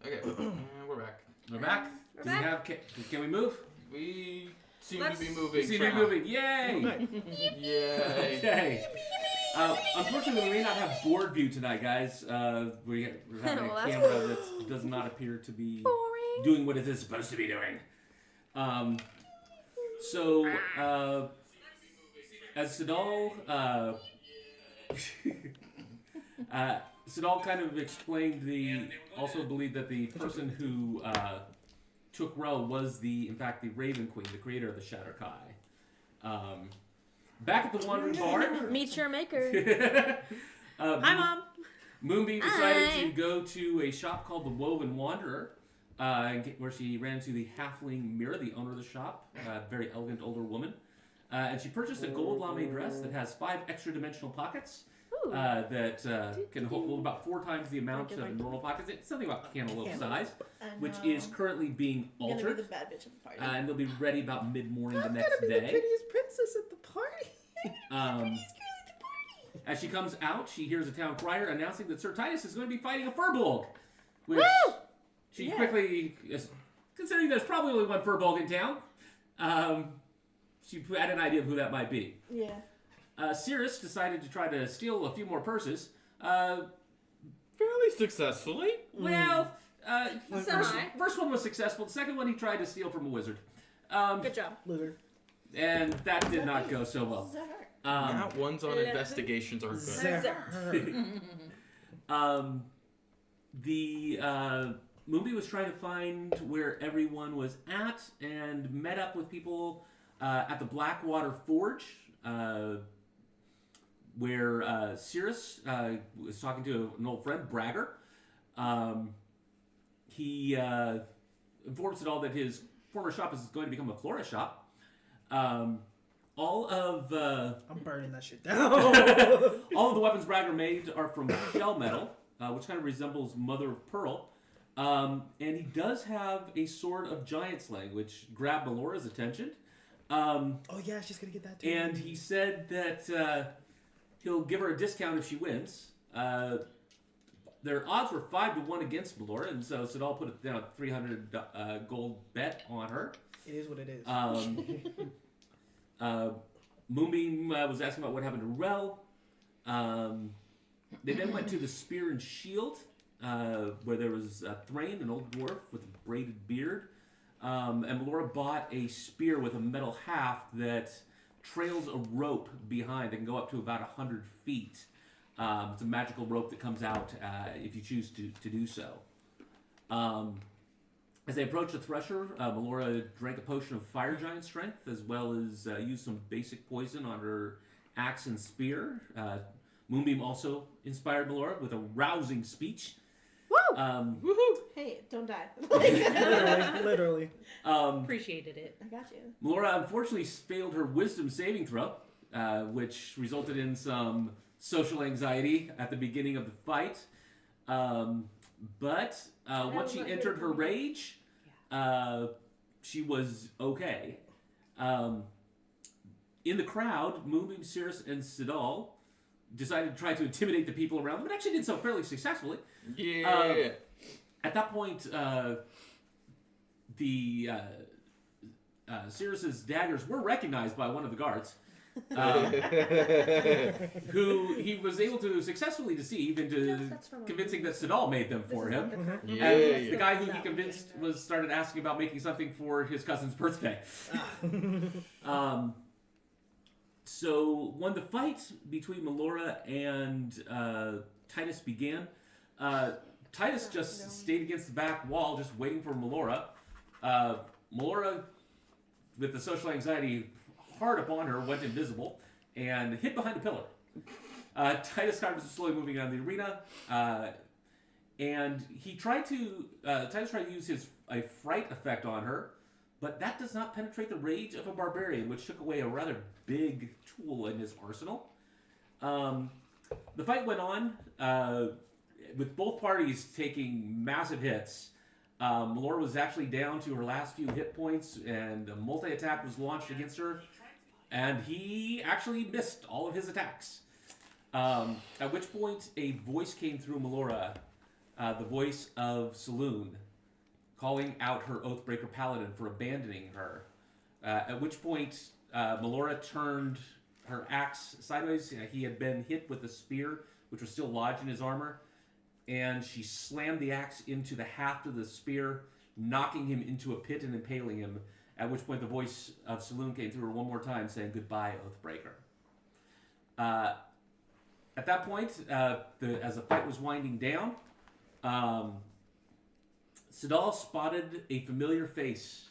Okay, we're back. We're back. We're Do back. Can we move? We seem Let's- to be moving. Seem to be moving. Yay! Yay! Okay. Unfortunately, we may not have board view tonight, guys. We're having Well, a that's camera that does not appear to be Boring. doing what it is supposed to be doing. As Sidal, Sidal kind of explained also believed that the person who took Rel was in fact, the Raven Queen, the creator of the Shatter Kai. Back at the Wandering Barn. Meet your maker. Hi, Mom. Moonbeam decided Hi. to go to a shop called the Woven Wanderer, where she ran into the Halfling Mira, the owner of the shop, a very elegant older woman. And she purchased a gold lame dress that has 5 extra dimensional pockets that can hold about 4 times the amount of normal pockets. It's something about cantaloupe size, which is currently being I'm gonna be altered. the bad bitch of the party. And they'll be ready about mid-morning the I'm next gonna be the day. prettiest princess at the party. As she comes out, she hears a town crier announcing that Sir Titus is going to be fighting a Furbolg, which she quickly, considering there's probably only one Furbolg in town, she had an idea of who that might be. Yeah. Cirrus decided to try to steal a few more purses. Fairly successfully. Well, Semi. first one was successful. The second one he tried to steal from a wizard. Good job. Lizard. And that did not go so well. Not ones on investigations are good. Moonby was trying to find where everyone was at and met up with people at the Blackwater Forge, where Cirrus was talking to an old friend, Bragger. He informs it all that his former shop is going to become a florist shop. All of I'm burning that shit down. all of the weapons Bragger made are from shell metal, which kind of resembles mother of pearl. And he does have a sword of giant slaying, which grabbed Melora's attention. Oh yeah, she's gonna get that too. And he said that he'll give her a discount if she wins. Their odds were 5-1 against Melora, and so Sidal put down a 300 gold bet on her. It is what it is. Moonbeam was asking about what happened to Rel. They then went to the Spear and Shield, where there was Thrain, an old dwarf with a braided beard. And Melora bought a spear with a metal haft that trails a rope behind and can go up to about 100 feet. It's a magical rope that comes out if you choose to do so. As they approached the Thresher, Melora drank a potion of fire giant strength, as well as used some basic poison on her axe and spear. Moonbeam also inspired Melora with a rousing speech. Woo! Woohoo! Hey, don't die. Literally. Appreciated it. I got you. Melora unfortunately failed her wisdom saving throw, which resulted in some social anxiety at the beginning of the fight. But once she entered her rage, she was okay. In the crowd, Moonbeam, Cirrus, and Sidal decided to try to intimidate the people around them, and actually did so fairly successfully. Yeah. At that point, Cirrus's daggers were recognized by one of the guards, who he was able to successfully deceive into convincing that Sidal made them for him. And the guy who he convinced started asking about making something for his cousin's birthday. So when the fight between Melora and Titus began, Titus just stayed against the back wall, just waiting for Melora. Melora, with the social anxiety hard upon her, went invisible and hid behind a pillar. Titus started slowly moving down the arena, and Titus tried to use a fright effect on her, but that does not penetrate the rage of a barbarian, which took away a rather big tool in his arsenal. The fight went on, with both parties taking massive hits. Melora was actually down to her last few hit points, and a multi-attack was launched against her, and he actually missed all of his attacks. At which point, a voice came through Melora the voice of Saloon, calling out her Oathbreaker Paladin for abandoning her. At which point, Melora turned her axe sideways. He had been hit with a spear, which was still lodged in his armor, and she slammed the axe into the haft of the spear, knocking him into a pit and impaling him, at which point the voice of Saloon came through her one more time, saying, "Goodbye, Oathbreaker." At that point, as the fight was winding down, Sidal spotted a familiar face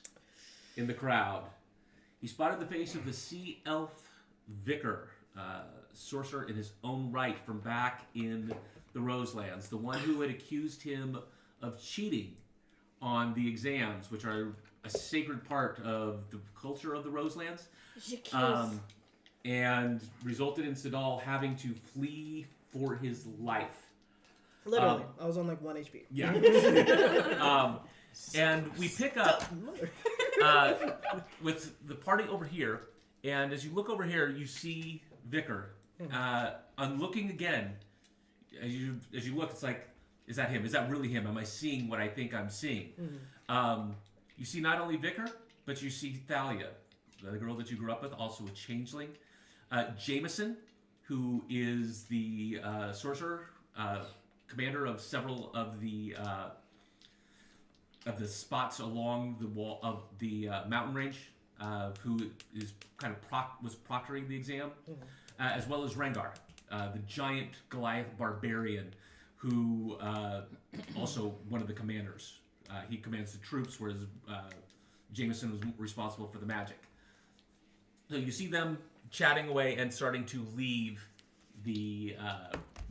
in the crowd. He spotted the face of the sea elf Vickor, sorcerer in his own right from back in the Roselands, the one who had accused him of cheating on the exams, which are a sacred part of the culture of the Roselands, and resulted in Sidal having to flee for his life. Literally, I was on like 1 HP. Yeah. And we pick up with the party over here, and as you look over here, you see Vickor. On looking again, as you look, it's like, is that him? Is that really him? Am I seeing what I think I'm seeing? You see not only Vickor, but you see Thalia, the girl that you grew up with, also a changeling. Jameson, who is the sorcerer, commander of several of the spots along the wall of the mountain range, who is kind of was proctoring the exam, as well as Rengar, the giant Goliath barbarian, who also one of the commanders. He commands the troops, whereas Jameson was responsible for the magic. So you see them chatting away and starting to leave the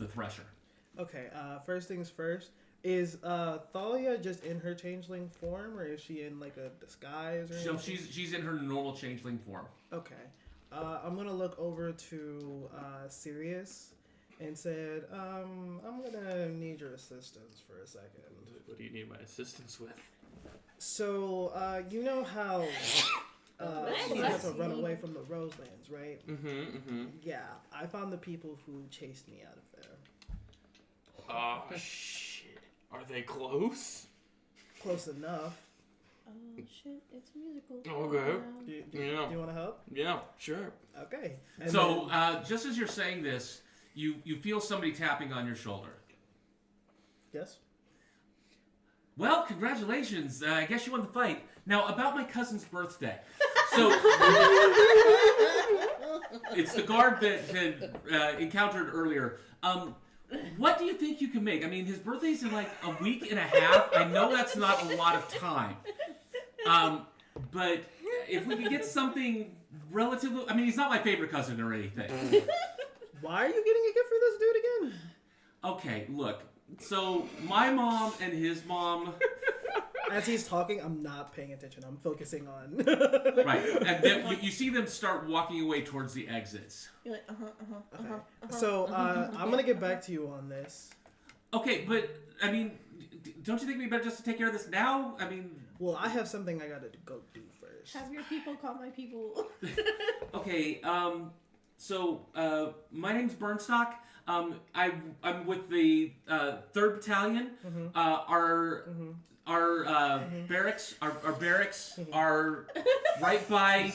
Thresher. Okay, first things first. Is Thalia just in her changeling form, or is she in like a disguise or anything? So she's in her normal changeling form. Okay. I'm gonna look over to Sirius and said, I'm gonna need your assistance for a second. What do you need my assistance with? So, you know how she had to run away from the Roselands, right? Yeah, I found the people who chased me out of there. Oh, shit. Are they close? Close enough. Oh shit, it's a musical. Okay. Do you want to help? Yeah, sure. Okay. And So, just as you're saying this, you feel somebody tapping on your shoulder. Yes? Well, congratulations. I guess you won the fight. Now, about my cousin's birthday. So, it's the guard that encountered earlier. What do you think you can make? I mean, his birthday's in like a week and a half. I know that's not a lot of time. But if we could get something relatively... I mean, he's not my favorite cousin or anything. Why are you getting a gift for this dude again? Okay, look. So, my mom and his mom... As he's talking, I'm not paying attention. I'm focusing on... Right. And then you see them start walking away towards the exits. You're like, Okay. So, I'm going to get back to you on this. Okay, but, I mean, don't you think we better just take care of this now? I mean... Well, I have something I got to go do first. have your people call my people. Okay, so, my name's Burnstock. I'm with the 3rd Battalion. Our barracks are right by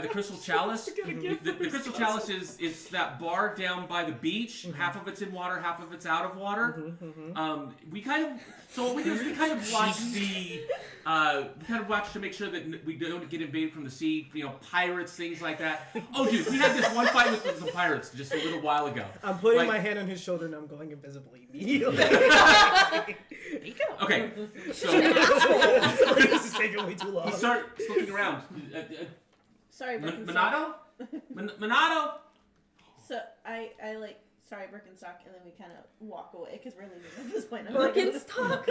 the Crystal Chalice. The Crystal Chalice is that bar down by the beach. Half of it's in water, half of it's out of water. We kind of watch to make sure that we don't get invaded from the sea. You know, pirates, things like that. Oh, dude, we had this one fight with some pirates just a little while ago. I'm putting my hand on his shoulder and I'm going invisible immediately. Okay, so this is taking way too long. you start looking around. Sorry, Birkenstock. Minato? Minato? So I like, sorry, Birkenstock, and then we kind of walk away because we're leaving at this point. I'm Birkenstock.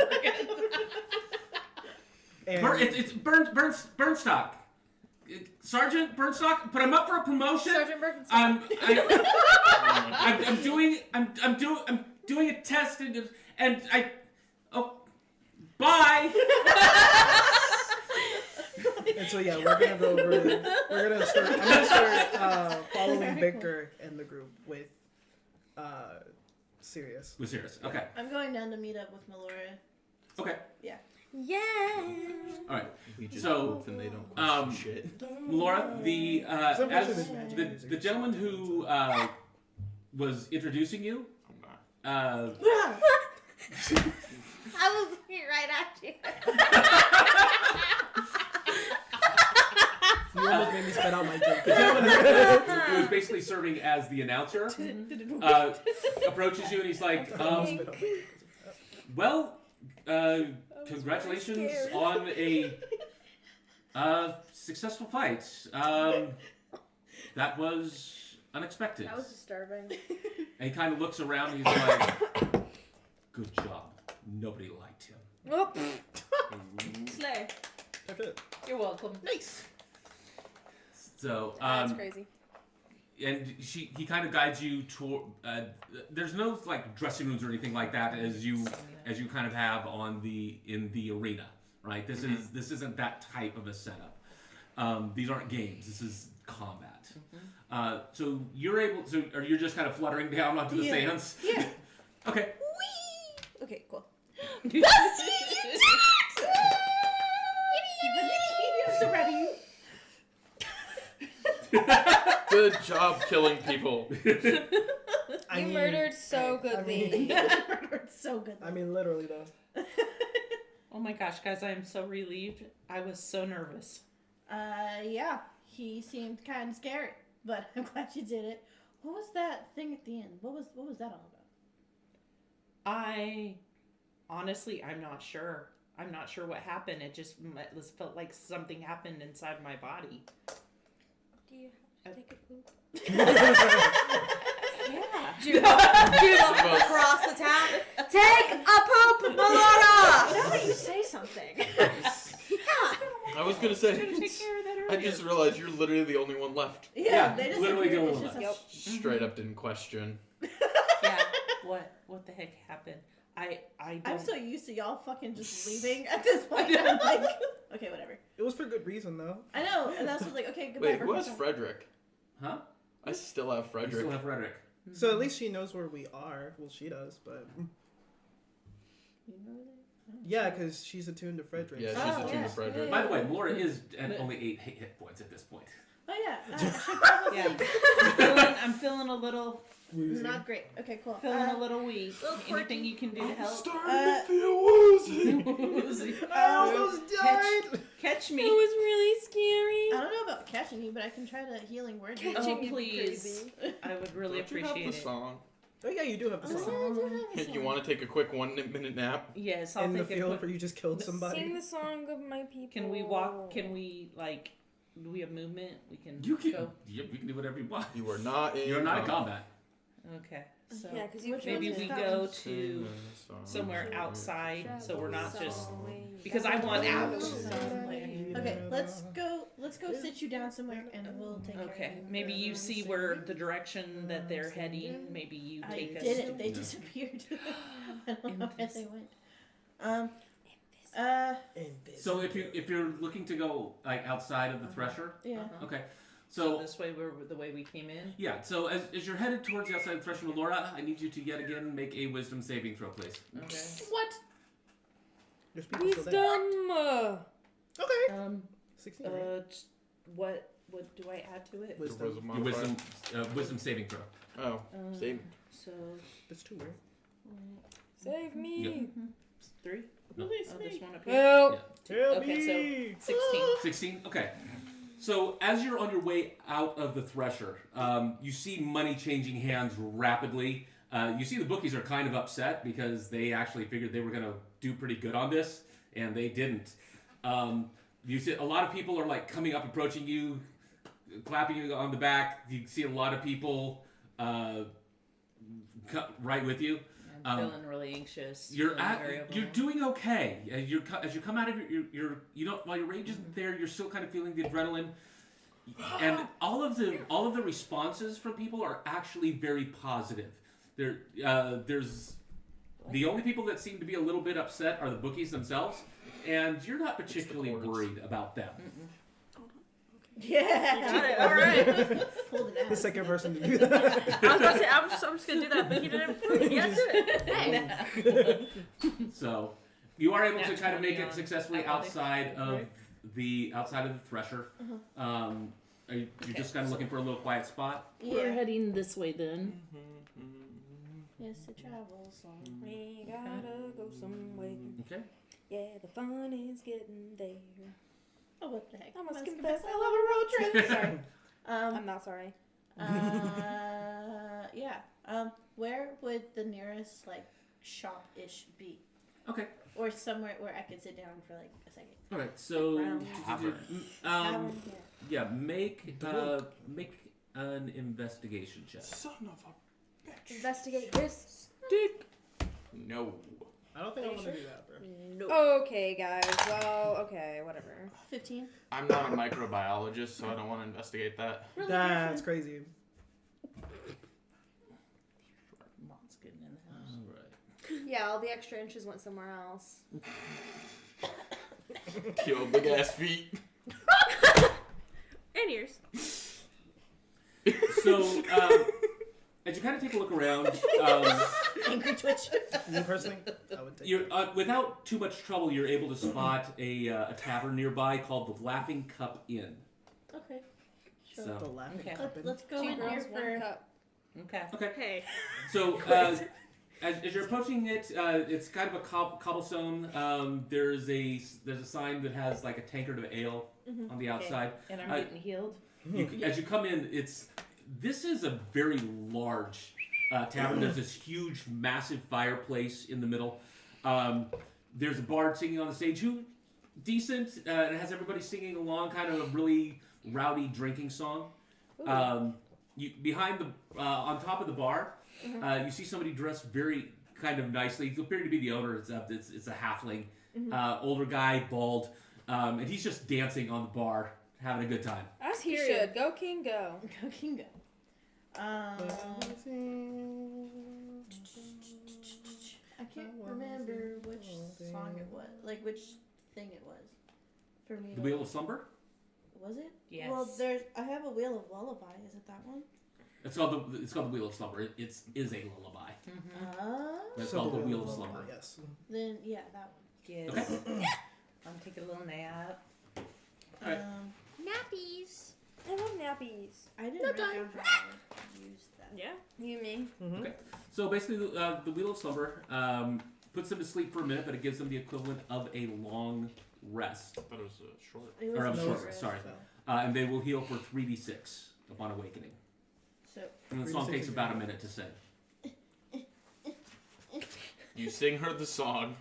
It's Burnstock. Sergeant Burnstock, but I'm up for a promotion. Sergeant Birkenstock. I'm doing a test and I. Oh, bye. And so yeah, we're gonna go over. I'm gonna start following Vickor and the group with Serious. With Sirius. Okay. I'm going down to meet up with Melora. Okay. Yeah. All right. We just So, move and they don't question shit. Laura, Some as version is magic the music. gentleman who was introducing you, I was right at you. You almost made me spit out my drink. the gentleman who was basically serving as the announcer, approaches you and he's like, well, congratulations on a successful fight. That was unexpected. That was disturbing. And he kind of looks around and he's like, good job. Nobody liked him. Oh, Slay. That's it. you're welcome. Nice. So, That's crazy. and he kind of guides you toward. There's no like dressing rooms or anything like that as you kind of have in the arena, right? This isn't that type of a setup. These aren't games. This is combat. So you're able. So are you just kind of fluttering down onto the sands? Yeah. Okay. Whee! Okay, cool. I'm so proud of you. Good job killing people. You murdered so goodly. Murdered so good. I mean, literally though. Oh my gosh, guys, I am so relieved. I was so nervous. Yeah. He seemed kind of scary, but I'm glad you did it. What was that thing at the end? What was that all about? Honestly, I'm not sure. I'm not sure what happened. It just felt like something happened inside my body. Do you have to take a poop? Yeah. Judah across the town. Take a poop, Melora! Now that you say something. I was gonna say, Take care of that I just realized you're literally the only one left. Yeah, they just literally the appeared. only It's one just left. Straight up didn't question. Yeah. What the heck happened? I I'm don't. so used to y'all fucking just leaving at this point. I'm like, okay, whatever. It was for good reason though. I know, and that's like, okay, goodbye. Wait, who has Bertha. Frederick? Huh? I still have You Frederick. still have Frederick. So at least she knows where we are. Well, she does, but You know that? yeah, because she's attuned to Frederick. Yeah, she's Oh, attuned yeah. to Frederick. By the way, Laura is at only 8 hit points at this point. Oh yeah, I should probably. Yeah. I'm feeling a little Not great. Okay, cool. a little weak. little Anything you can do to help? Starting to feel woozy. I almost died. Catch It me. was really scary. I don't know about catching you, but I can try the healing word. Catching Oh, you please. crazy. I would really Don't you have appreciate the it. song? Oh yeah, you do have the song. You want to take a quick 1 minute nap? Yes, I'll In the take a field quick. where you just killed somebody. Sing the song of my people. Can we walk? Can we like? Do we have movement? We can. You can, go. you can do whatever you want. You are not in. You're not in combat. Okay. So Yeah, because you Which maybe one's we that go one? to somewhere outside, so we're not just Away. because I want out. Okay, let's go. Let's go sit you down somewhere, and we'll take care of Okay, you. maybe you see where the direction that they're heading. Maybe you I take us. didn't. They disappeared. I don't know where they went. So if you're looking to go like outside of the thresher, Yeah. Uh-huh. okay. So So this way we're the way we came in. yeah, so as you're headed towards the outside of the thresher, Laura, I need you to yet again make a wisdom saving throw, please. Okay. What? There's people still there. Wisdom. Okay. 16. Right? What do I add to it? Wisdom. Your wisdom saving throw. Oh, same. So That's 2, right? Save me. 3. No. Oh, this one up here. Help. Help Okay, me! so 16. 16? Okay. So as you're on your way out of the thresher, you see money changing hands rapidly. You see the bookies are kind of upset because they actually figured they were going to do pretty good on this, and they didn't. You see a lot of people are like coming up, approaching you, clapping you on the back. You see a lot of people right with you. I'm feeling really anxious. You're feeling very you're overwhelmed. doing okay. As you come out of your you know, while your rage isn't there, you're still kind of feeling the adrenaline, and all of the responses from people are actually very positive. There's the only people that seem to be a little bit upset are the bookies themselves, and you're not particularly worried about them. Yeah. All right. Pulled it out. The second person to do that. I was about to say, I'm just gonna do that, but he didn't. He got to it. Hey. So you are able to Nat kind of make 20 it on successfully that one. outside of the thresher. You're just kind of looking for a little quiet spot. We're Yeah. heading this way then. Yes, it travels. We gotta go somewhere. Okay. Yeah, the fun is getting there. Oh, what the heck? I must Must confess, I love a road trip. Sorry. I'm not sorry. Yeah. Where would the nearest like shop-ish be, Okay. or somewhere where I could sit down for like a second? All right. So Tavern. Tavern, yeah. yeah, make an investigation check. Son of a bitch. Investigate risks. No. I don't think I want to do that, bro. No. Okay, guys. Well, okay, whatever. 15. I'm not a microbiologist, so I don't want to investigate that. Really? That's crazy. Mom's getting in the house. All right. Yeah, all the extra inches went somewhere else. Yo, big ass feet. And ears. So as you kind of take a look around, Angry twitch. Me personally, I would take you're without too much trouble, you're able to spot a tavern nearby called the Laughing Cup Inn. Okay. Sure. So- the laughing Okay. cup. Let's go Two in here girls, one for. cup. Okay. Okay. Hey. So as you're approaching it, it's kind of a cobblestone. There's a sign that has like a tankard of ale on the outside. And I'm I- getting healed. As you come in, this is a very large tavern. There's this huge, massive fireplace in the middle. There's a bard singing on the stage who decent, and it has everybody singing along, kind of a really rowdy drinking song. You behind the on top of the bar, you see somebody dressed very kind of nicely. He's appearing to be the owner. It's a halfling, older guy, bald, and he's just dancing on the bar, having a good time. As he Period. should. Go, King, go. Go King go. I can't remember which song it was. Like which thing it was. For me. The Wheel of Slumber. Was it? Yes. Well, I have a Wheel of Lullaby. Is it that one? It's called the Wheel of Slumber. It is a lullaby. It's called the Wheel of Slumber. Yes. Then yeah, that one. Yes. Okay. I'm taking a little nap. Alright. Nappies. I love nappies. I didn't write down how to use that. Yeah. You and me. Okay. So basically, the Wheel of Slumber puts them to sleep for a minute, but it gives them the equivalent of a long rest. But it was short. It Or was I'm no short, rest, sorry. so- And they will heal for 3d6 upon awakening. So And the song 3d6 takes is about a good. minute to sing. You sing her the song.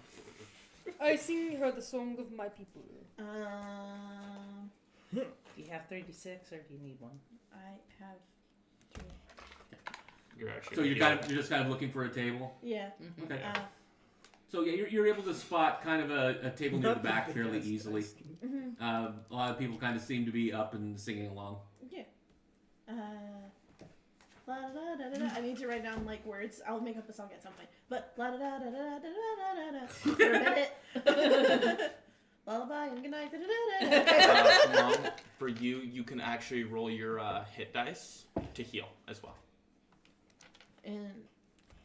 I sing her the song of my people. Do you have 36 or do you need one? I have 3. You're actually. So gonna you're just kind of looking for a table. Yeah. Okay. Uh, So yeah, you're able to spot kind of a table near the back fairly easily. A lot of people kind of seem to be up and singing along. yeah. La da da da da. I need to write down like words. I'll make up a song at some point. But la da da da da da da da da for a minute. Lullaby and good night. Da, da, da, da. Mom, for you, you can actually roll your hit dice to heal as well. And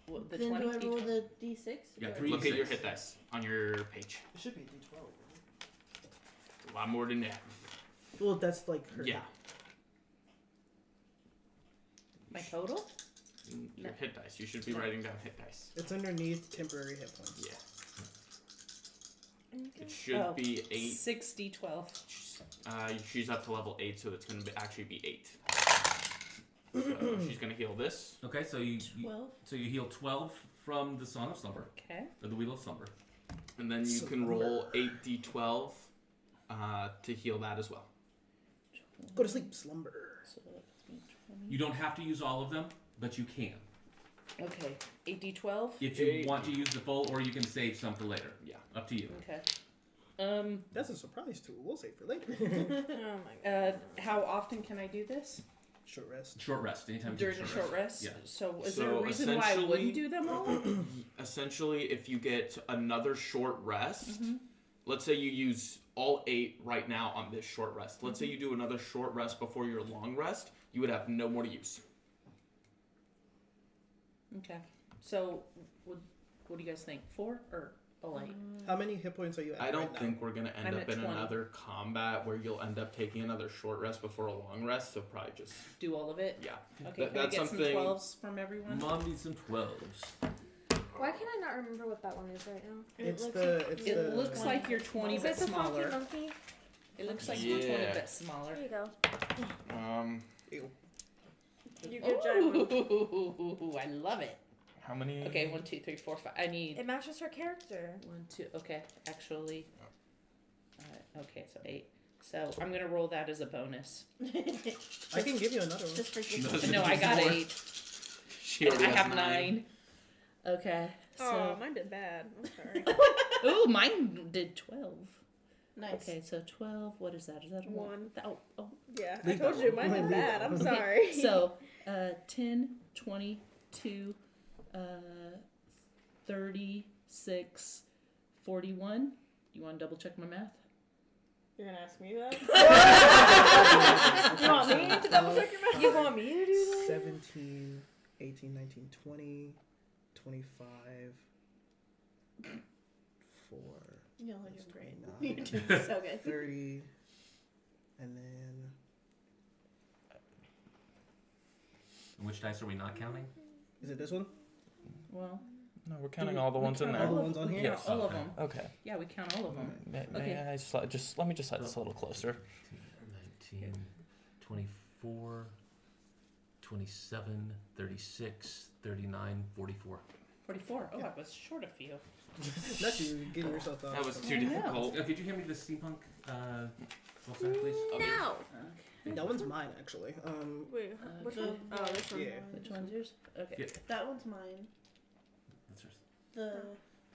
What, the then 20? do I roll the d6? Yeah, Or- 3. Look at your 3d6. hit dice on your page. It should be D12. A lot more than that. Well, that's like her. Yeah. My total? Your hit dice. You should be writing down hit dice. It's underneath temporary hit points. Yeah. It should be 8. 60, 12. She's up to level 8, so it's going to actually be 8. So she's going to heal this. Okay, so you 12. heal 12 from the Song of Slumber, Okay. or the Wheel of Slumber. And then you can roll 8d12 to heal that as well. Go to sleep, slumber. So that puts me at 20. You don't have to use all of them, but you can. Okay. 8d12? If you want to use the full, or you can save some for later. Yeah. Up to you. Okay. That's a surprise too. We'll save for later. Oh my god. How often can I do this? Short rest. Short rest. Anytime you During take a short rest? Yeah. So is So there a reason why I essentially- wouldn't do them all? Essentially, if you get another short rest, let's say you use all 8 right now on this short rest. Let's say you do another short rest before your long rest, you would have no more to use. Okay. So, what do you guys think? 4 or all 8? How many hit points are you at? I don't right think we're gonna end I'm up at in 20. another combat where you'll end up taking another short rest before a long rest. So probably just Do all of it? yeah. Okay, can I That's get something. some 12s from everyone? Mom needs some 12s. Why can I not remember what that one is right now? It's looks the. like- It's It the. looks like you're 20 Is bit it the funky smaller. monkey? It looks like you're 20 Yeah. bit smaller. There you go. Ew. You good, giant. Ooh, I love it. How many? Okay, 1, 2, 3, 4, 5. I need It matches her character. 1, 2. Okay, actually. Okay, so 8. So I'm gonna roll that as a bonus. I can give you another one. Just for No, I got More. 8. She already I has have 9. Okay. Oh, So. mine did bad. I'm sorry. Ooh, mine did 12. Nice. Okay, so 12. What is that? Is that a 1? 1. Oh. Yeah, I Leave told that you one. mine did Leave bad. that I'm one. sorry. So, 10, 22, 36, 41. You want to double check my math? You're gonna ask me that? You want me to double check your math? You want me to do that? 17, 18, 19, 20, 25, 4, You're doing great. 29, You're doing so good. 30, and then Which dice are we not counting? is it this one? Well, No, we're counting all the we ones in count there. All the ones on we here? count all of Okay. them. Okay. Yeah, we count all of them. May Okay. I let me just slide this a little closer. 19, 24, 27, 36, 39, 44. 44. Oh, I was short a few. That's you getting yourself out. That was too Yeah. difficult. Could you hand me the steampunk full set, please? No. That one's mine actually. Wait, which the- one? Oh, this one. Yeah. Which one's yours? Okay. Yeah. That one's mine. That's yours.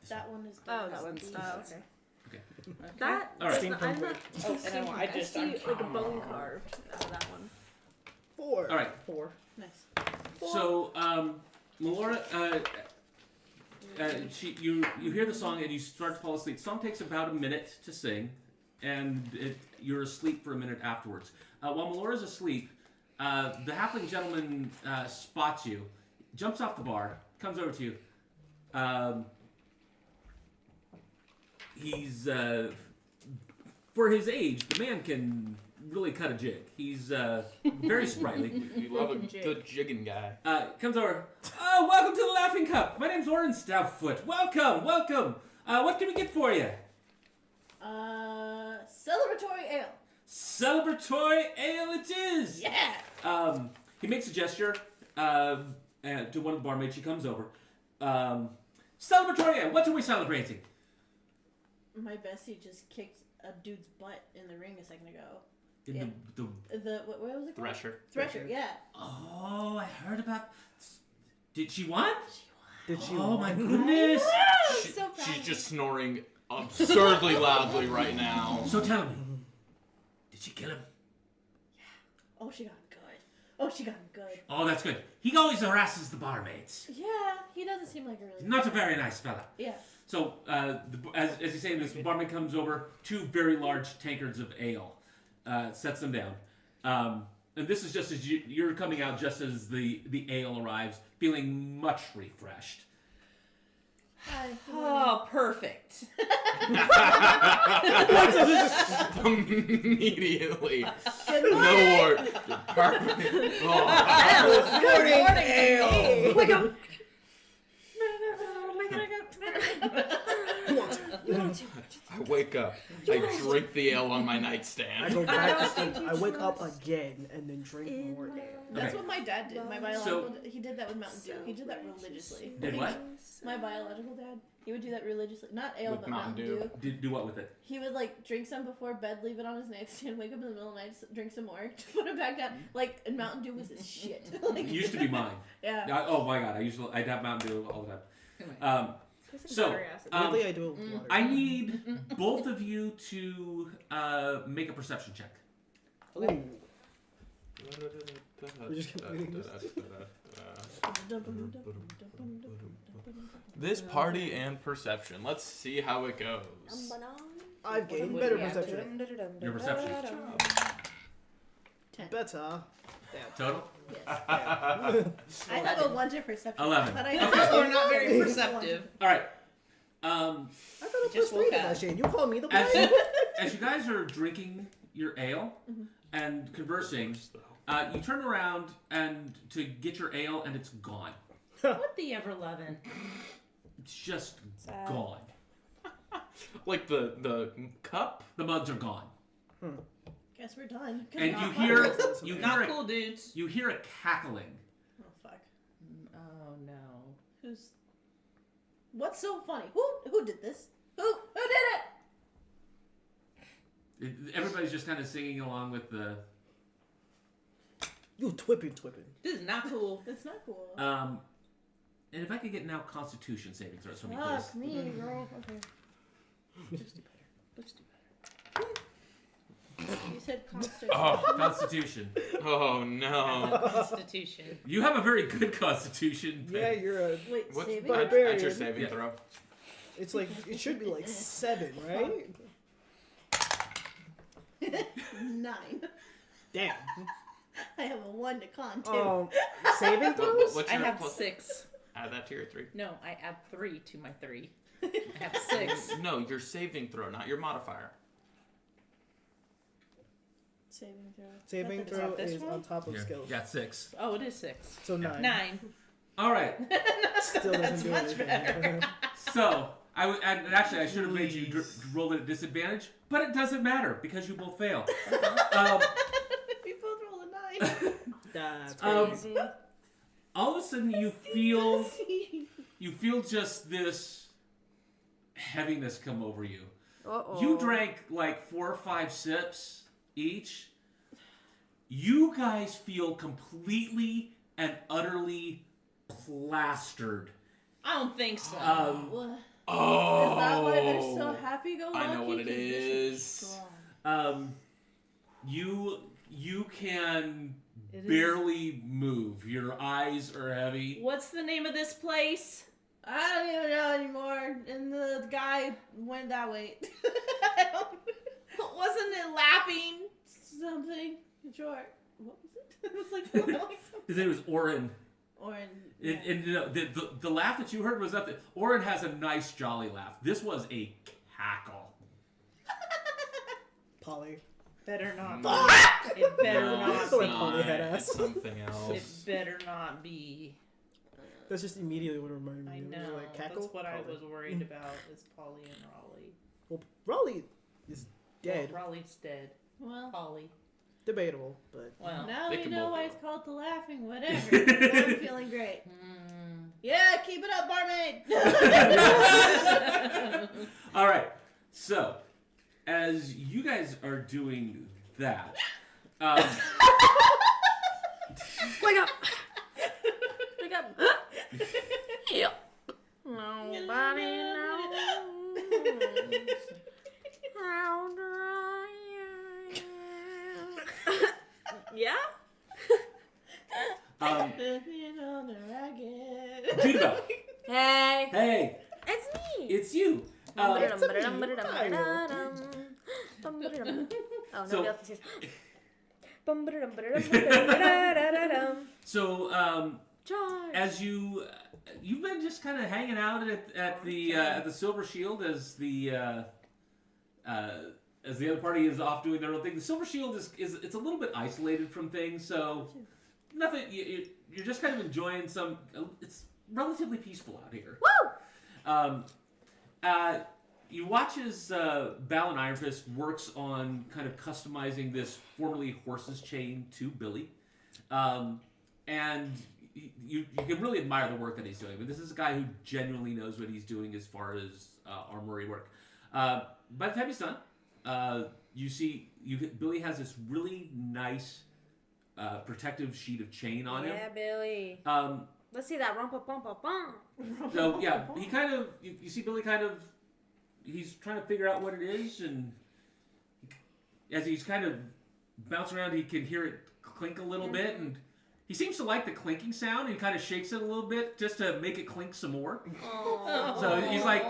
That one is. Oh, that one's. Oh, okay. Okay. That. All right. I'm not. Oh, and I just I see like a I'm- bone carved out of that one. 4. All right. 4. Nice. So, Melora, you hear the song and you start to fall asleep. The song takes about a minute to sing, and you're asleep for a minute afterwards. While Melora's asleep, the halfling gentleman spots you, jumps off the bar, comes over to you. He's for his age, the man can really cut a jig. He's very sprightly. We love a good jigging guy. Comes over. Oh, welcome to the Laughing Cup. My name's Orin Stoutfoot. Welcome, welcome. What can we get for you? Celebratory ale. Celebratory ale it is. Yeah. He makes a gesture to one of the barmaids. She comes over. Celebratory ale. What are we celebrating? My bestie just kicked a dude's butt in the ring a second ago. In Yeah. What was it called? Thresher. Thresher, yeah. Oh, I heard about. Did she won? Did she? Oh my win? goodness. I'm so proud She's of just snoring absurdly loudly right now. So tell me, did she kill him? Oh, she got him good. Oh, she got him good. Oh, that's good. He always harasses the barmaids. Yeah, he doesn't seem like a really. Not a very nice fella. Yeah. So, as you say, this barman comes over, 2 very large tankards of ale, sets them down. And this is just as you're coming out just as the ale arrives, feeling much refreshed. Hi. Oh, perfect. Immediately. Good No morning. word. Perfect. Oh. Good morning, ale. Wake up. I wake up. I drink the ale on my nightstand. I go back to sleep. I wake up again and then drink more ale. That's Okay. what my dad did. My biological he did that with Mountain Dew. He did that religiously. Did what? My biological dad. He would do that religiously. Not ale, With but Mountain Mountain Dew. Dew. Do what with it? He would like drink some before bed, leave it on his nightstand, wake up in the middle of the night, drink some more, put it back down. Like, and Mountain Dew was his shit. Like, It used to be mine. Yeah. Oh my god, I'd have Mountain Dew all the time. So, Weirdly, I do it with water. I need both of you to make a perception check. Ooh. We're just reading this. This party and perception. Let's see how it goes. I've gained What better do we have to perception. Your perception. 10. Better. Total? Yes. Yeah. I have a 1 to perception. 11. But I Okay. We're not very perceptive. All right. I thought it Just was 3 woke to up. that shit. You call me the As, blind? as you guys are drinking your ale and conversing, you turn around and to get your ale, and it's gone. What the ever-loving? It's just Sad. gone. Like the cup. The mugs are gone. Guess we're done. And Not you fun. hear Not cool, dudes. you hear a cackling. Oh fuck. Oh no. Who's? What's so funny? Who did this? Who did it? Everybody's just kind of singing along with the. You twipping. This is not cool. It's not cool. And if I could get now Constitution saving throws from me, please. Fuck me, girl. Okay. Let's do better. You said Constitution. Oh. Constitution. Oh no. Constitution. You have a very good Constitution. Yeah, you're a. Wait, What's saving? Barbarian. at your saving Yeah. throw? It's like it should be like 7, right? 9. Damn. I have a 1 to con too. Saving throws? What's I your have plus? 6. Add that to your 3. No, I add 3 to my 3. I have 6. No, your saving throw, not your modifier. Saving throw. Saving Is that throw this is one? on top of Yeah, skills. yeah, 6. Oh, it is 6. So 9. 9. All right. Still doesn't That's do much anything. better. So actually I should have made you roll at a disadvantage, but it doesn't matter because you both fail. We both rolled a 9. That's Um, crazy. All of a sudden you feel just this heaviness come over you. Uh-oh. You drank like 4 or 5 sips each. You guys feel completely and utterly plastered. I don't think so. What? Oh. Is that why they're so happy-go-lucky? I know what it 'Cause they're is. strong. You can It is- barely move. Your eyes are heavy. What's the name of this place? I don't even know anymore. And the guy went that way. I don't- Wasn't it laughing? Something. Short. What was it? It was like something. His name was Oren. Or in. And you know, the laugh that you heard was up there. Oren has a nice, jolly laugh. This was a cackle. Polly. Better not. No. It better No, not it's Like be. not. Polly had It's ass. something It else. better not be. That's just immediately what it reminded me I of. It was know. like cackle. That's what I Polly. was worried about. Is Polly and Raleigh. Well, Raleigh is dead. Well, Raleigh's dead. Well, Polly. Debatable, but Well. now They we can know both why be it's right. called the laughing. Whatever. I'm feeling great. Yeah, keep it up, barmaid. All right. So, as you guys are doing that, Wake up! Wake up! Yeah. Nobody knows how dry I am. Yeah? Living on a ragged. Judabel, Hey! hey, It's me! it's you. Oh, So- nobody else sees. Bum-ba-da-dum-ba-da-dum-ba-da-dum. So, Charge! as you've been just kind of hanging out at the Silver Shield as the other party is off doing their own thing. The Silver Shield is it's a little bit isolated from things, so nothing. You're just kind of enjoying some. It's relatively peaceful out here. Woo! You watch as Bal and Iron Fist works on kind of customizing this formerly horse's chain to Billy, and you can really admire the work that he's doing. But this is a guy who genuinely knows what he's doing as far as armory work. By the time he's done, you see Billy has this really nice protective sheet of chain on Yeah, Billy. him. Let's see that rumpa-pum-pum-pum. So yeah, he kind of you see Billy kind of he's trying to figure out what it is, and as he's kind of bouncing around, he can hear it clink a little bit, and he seems to like the clinking sound. And he kind of shakes it a little bit just to make it clink some more. Aww. So he's like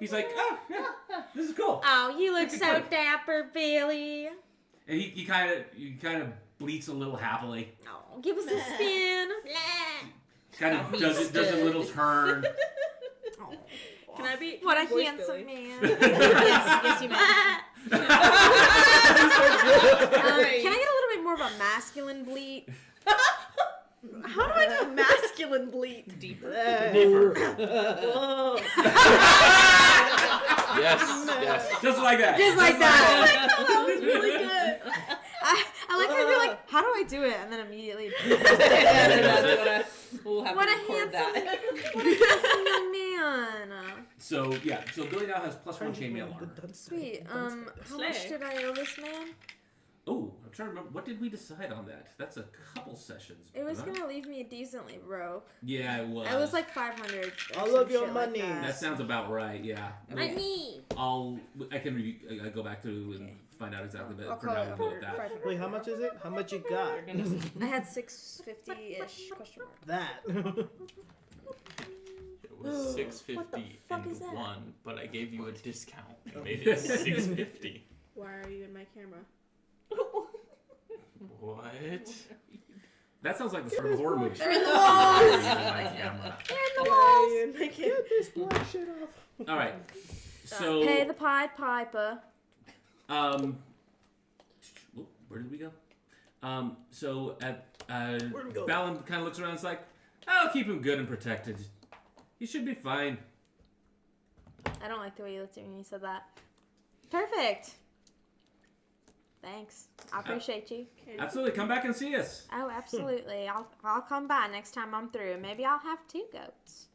He's like, oh, yeah, this is cool. Oh, you look It's so great. dapper, Billy. And he kind of bleats a little happily. Oh, give us a spin. Kind of does a little turn. Oh, Can I be? what a voice handsome Billy? man. Yes, you may. Can I get a little bit more of a masculine bleat? How do I do a masculine bleat? Deeper. Whoa. Yes. Just like that. Just like that. That was really good. I like how you're like, how do I do it? And then immediately. We'll have What to a record handsome, that. what a handsome young man. So Billy now has +1 chainmail armor. Sweet. How much Slay. did I owe this man? Oh, I'm trying to remember. What did we decide on that? That's a couple sessions. It was back. gonna leave me decently broke. Yeah, it was. It was like 500. or All some of your shit like money. That sounds about right. Yeah. Money. I can go back to and find out exactly, but I'll for call now it we'll go with that. 500. Wait, how much is it? How much you got? I had 650-ish question mark. That. It was $6.50 fuck and is that? 1, but I gave you a discount and made it $6.50. Why are you in my camera? What? That sounds like the start of a horror movie. They're in the walls. My camera. They're in the walls. In my camera. Get this black shit off. All right. So Pay the Pied Piper. where did we go? So at Where'd we go? Balin kind of looks around. And is like, I'll keep him good and protected. He should be fine. I don't like the way you looked at me when you said that. Perfect. Thanks. I appreciate you. Absolutely, come back and see us. Oh, absolutely. I'll come by next time I'm through. Maybe I'll have 2 goats.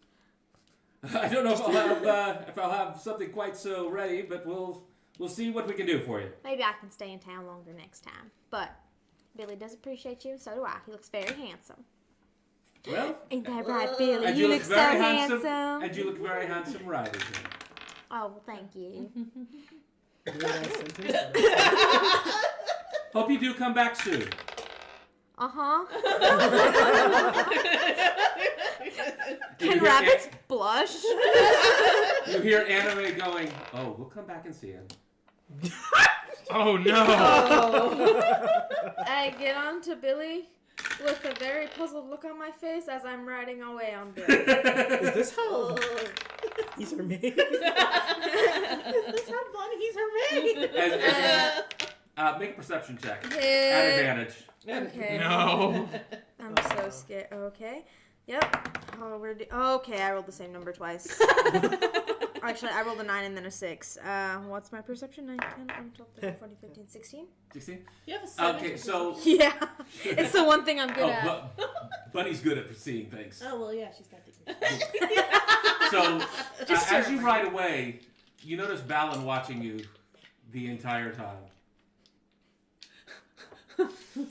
I don't know if I'll have something quite so ready, but we'll see what we can do for you. Maybe I can stay in town longer next time. But Billy does appreciate you, so do I. He looks very handsome. Well, Ain't that right, Billy? and You look so very handsome. and you look very handsome riding here. Oh, well, thank you. Hope you do come back soon. Uh-huh. You Can hear rabbits blush? You hear Anime going, oh, we'll come back and see him. Oh no! I get on to Billy with a very puzzled look on my face as I'm riding away on Billy. Is this how he's her maid? Is this how bunnies are made? Make a perception check. At Hit. advantage. Okay. No. I'm so scared. Okay. Yep. Oh, okay, I rolled the same number twice. Actually, I rolled a 9 and then a 6. What's my perception? 9, 10, 11, 12, 13, 14, 15, 16? 16? You have a 7. Okay, so... Yeah. It's the one thing I'm good at. Bunny's good at seeing things. Oh, well, yeah, she's got the So, Just as her. you ride away, you notice Balin watching you the entire time.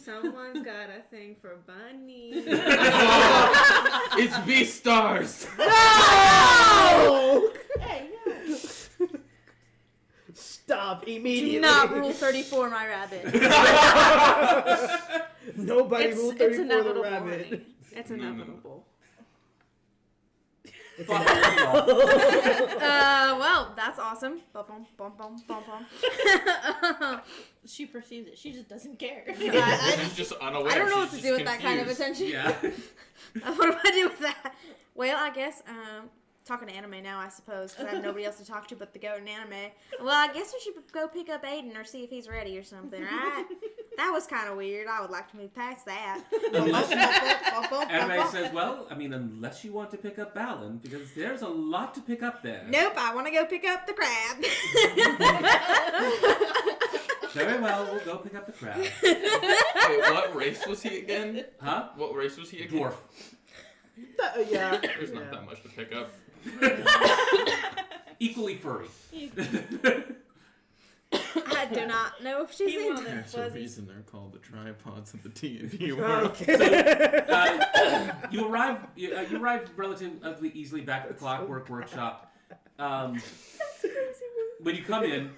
Someone's got a thing for bunnies. It's Beastars! Oh! Hey, no. Stop immediately. Do not rule 34, my rabbit. Nobody rule It's 34 the inevitable. rabbit. Honey. It's inevitable. Well, that's awesome. Bum, bum, bum, bum, bum, bum. She perceives it. She just doesn't care. She's just unaware. I don't know what She's to do just with that kind of confused. attention. Yeah. What do I do with that? Well, I guess, talking to Anime now, I suppose, because I have nobody else to talk to but the goat and Anime. Well, I guess we should go pick up Aiden or see if he's ready or something, right? That was kind of weird. I would like to move past that. Anime says, well, I mean, unless you want to pick up Balin, because there's a lot to pick up there. Nope, I want to go pick up the crab. Very well, we'll go pick up the crab. Wait, what race was he again? Huh? What race was he again? Dwarf. Yeah. There's not Yeah. that much to pick up. Equally furry. I do not know if she's He into wanted There's a fuzzies. reason they're called the tripods of the D&D world. Okay. You arrive relatively easily back at the Clockwork Workshop. When you come in,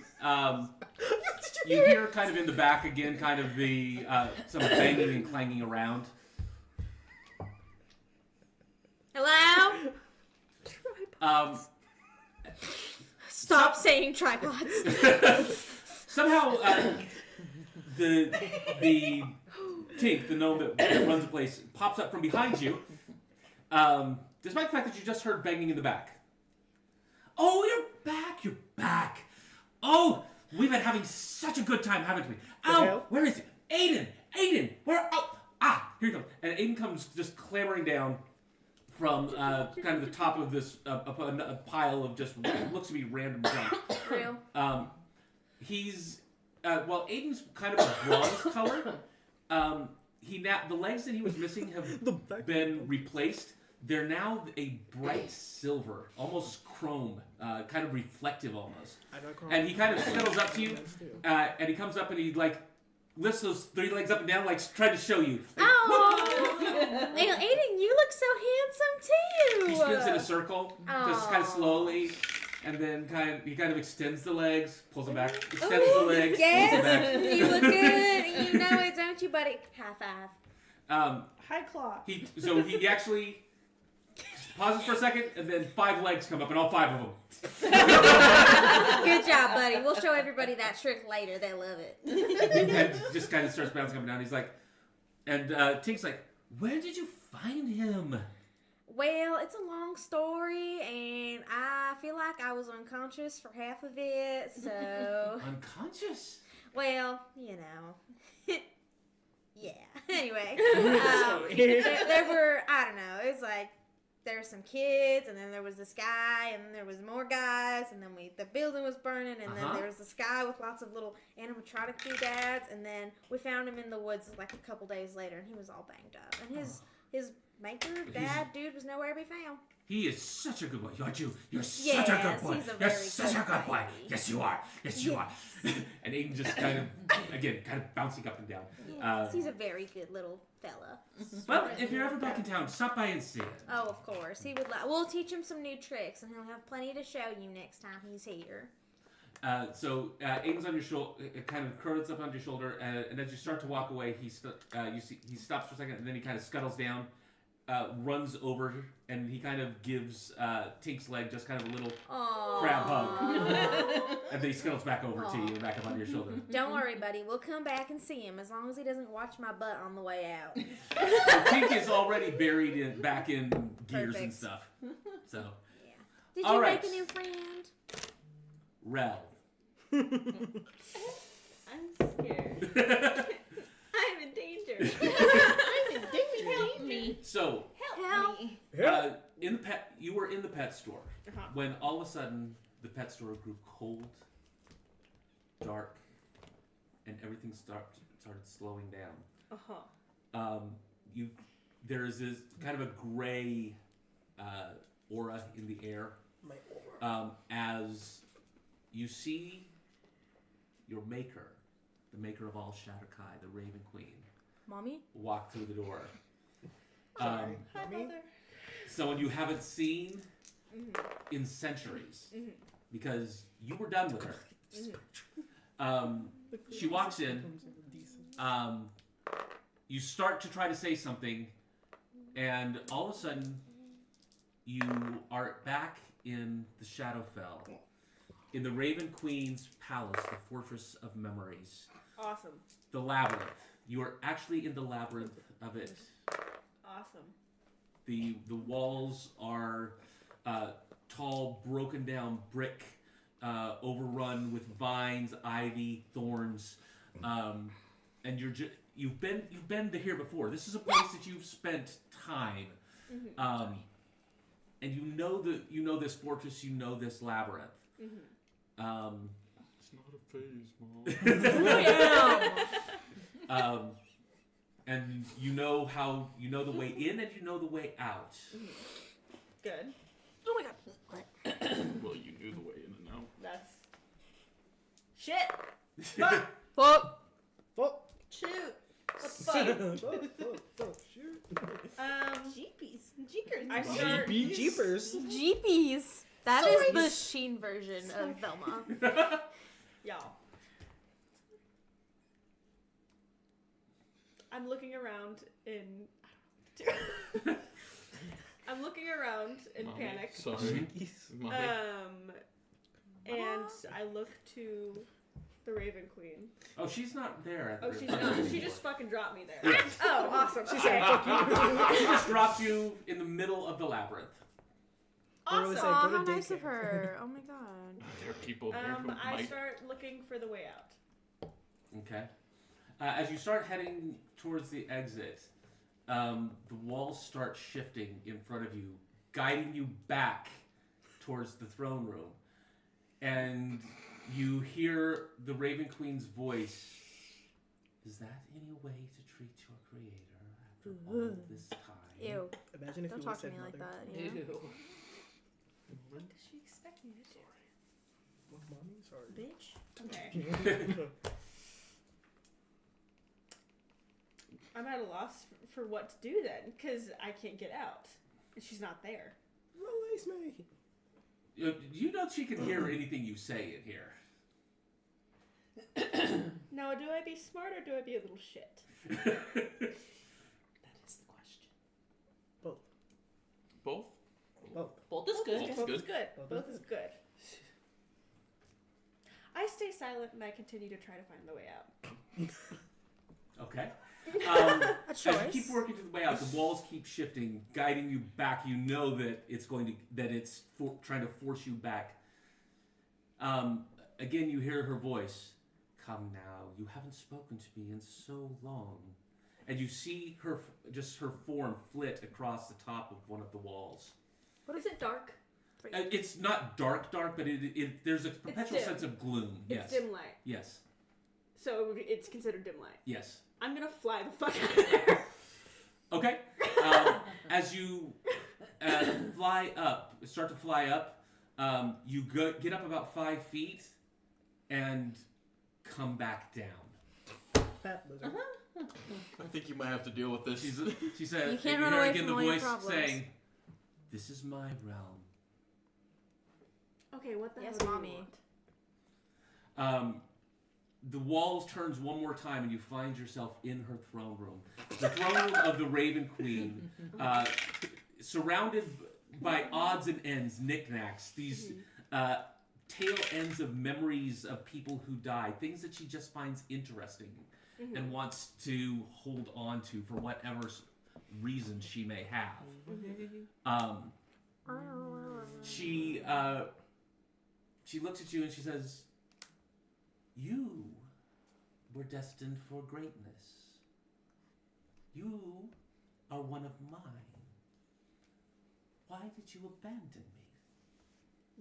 you hear kind of in the back again, kind of the some banging and clanging around. Hello? Stop saying tripods. Somehow, the Tink, the gnome that runs the place, pops up from behind you, despite the fact that you just heard banging in the back. Oh, you're back. Oh, we've been having such a good time, haven't we? Oh, where is it? Aiden, where? Oh, here he comes. And Aiden comes just clambering down from kind of the top of this a pile of just what looks to be random junk. Real. He's Aiden's kind of a bronze color. The legs that he was missing have been replaced. They're now a bright silver, almost chrome, kind of reflective almost. And he kind of scuttles up to you, and he comes up and he lifts those 3 legs up and down, trying to show you. Aiden, you look so handsome too. He spins in a circle, just kind of slowly. And then he kind of extends the legs, pulls them back, extends the legs, yes, pulls them back. You look good. You know it, don't you, buddy? High five. High claw. He actually pauses for a second, and then 5 legs come up, and all 5 of them. Good job, buddy. We'll show everybody that trick later. They love it. And just kind of starts bouncing up and down. He's like, and Tink's like, where did you find him? Well, it's a long story, and I feel like I was unconscious for half of it, so... Unconscious? Well, yeah. Anyway, there were, I don't know, it was like, there were some kids, and then there was this guy, and then there was more guys, and then the building was burning, and then there was this guy with lots of little animatronic doodads, and then we found him in the woods a couple days later, and he was all banged up, and his maker, dude, was nowhere to be found. He is such a good boy, aren't you? You're such a good boy. You're such a good boy. Yes, you are. Yes, you are. And Aiden just kind of bouncing up and down. Yes, he's a very good little fella. Well, if you're ever back in town, stop by and see it. Oh, of course. He would. We'll teach him some new tricks, and he'll have plenty to show you next time he's here. So Aiden's on your shoulder, kind of curls up on your shoulder, and as you start to walk away, he stops for a second, and then he kind of scuttles down, runs over, and he kind of gives Tink's leg just kind of a little crab hug, and then he scuttles back over to you and back up on your shoulder. Don't worry, buddy. We'll come back and see him as long as he doesn't watch my butt on the way out. So Tink is already buried back in gears and stuff. So. Yeah. Did All you right. make a new friend? Rel. I'm scared. I'm in danger. I'm in danger. Help me. So, Help. me. you were in the pet store when all of a sudden the pet store grew cold, dark, and everything started slowing down. There is this kind of a gray aura in the air. My aura. As you see your maker, the maker of all Shatterkai, the Raven Queen, Mommy? walk through the door. Hi, Mother. Someone you haven't seen in centuries, because you were done with her. She walks in. You start to try to say something, and all of a sudden, you are back in the Shadowfell, in the Raven Queen's palace, the Fortress of Memories. Awesome. The labyrinth. You are actually in the labyrinth of it. Awesome. The walls are tall, broken down brick, overrun with vines, ivy, thorns, and you've been here before. This is a place that you've spent time, and you know this fortress, you know this labyrinth. It's not a phase, Mom. And you know the way in and you know the way out. Good. Oh my god. Well, you knew the way in and out. That's shit. Fuck. Fuck. Shoot. What the fuck? Shoot. Jeepies. Jeekers. I start Jeepers. Jeepies. That is the Sheen version of Velma. Y'all. I'm looking around in. I'm looking around in Mommy, panic. Sorry. Mommy. And and I look to the Raven Queen. Oh, she's not there. Oh, she's not. She just fucking dropped me there. Yes. Oh, awesome. She said, "Fuck you." She just dropped you in the middle of the labyrinth. I really Awesome. say, Aw, go to how nice of daycare. her. Oh my god. There are people here who I might. start looking for the way out. Okay. As you start heading towards the exit, the walls start shifting in front of you, guiding you back towards the throne room. And you hear the Raven Queen's voice. Is that any way to treat your creator after all of this time? Ew. Imagine if Don't you talk would to said me like mother. that. You know? What does she expect me to do? What, mommy? Sorry. Bitch. Okay. I'm at a loss for what to do then, because I can't get out. And she's not there. Release me. You know she can hear anything you say in here. Now, do I be smart or do I be a little shit? That is the question. Both. Both is good. Both. Both is good. Both Both is is good. I stay silent and I continue to try to find the way out. Okay. A As you choice. keep working to the way out, the walls keep shifting, guiding you back. You know that it's trying to force you back. Again, you hear her voice. Come now, you haven't spoken to me in so long. And you see her form flit across the top of one of the walls. What is it dark? It's not dark, but there's a perpetual dim. sense of gloom. It's Yes. dim light. Yes. So it's considered dim light. Yes. I'm gonna fly the fuck out of there. Okay. As you start to fly up, you get up about 5 feet and come back down. Fat lizard. I think you might have to deal with this. She said, You can't and run hear away again from the all your voice problems. saying, "This is my realm." Okay, what the Yes, hell do you mommy. want? The walls turns one more time, and you find yourself in her throne room. The throne room of the Raven Queen, surrounded by odds and ends, knickknacks, these tail ends of memories of people who died, things that she just finds interesting and wants to hold on to for whatever reason she may have. She looks at you and she says, "You were destined for greatness. You are one of mine. Why did you abandon me?"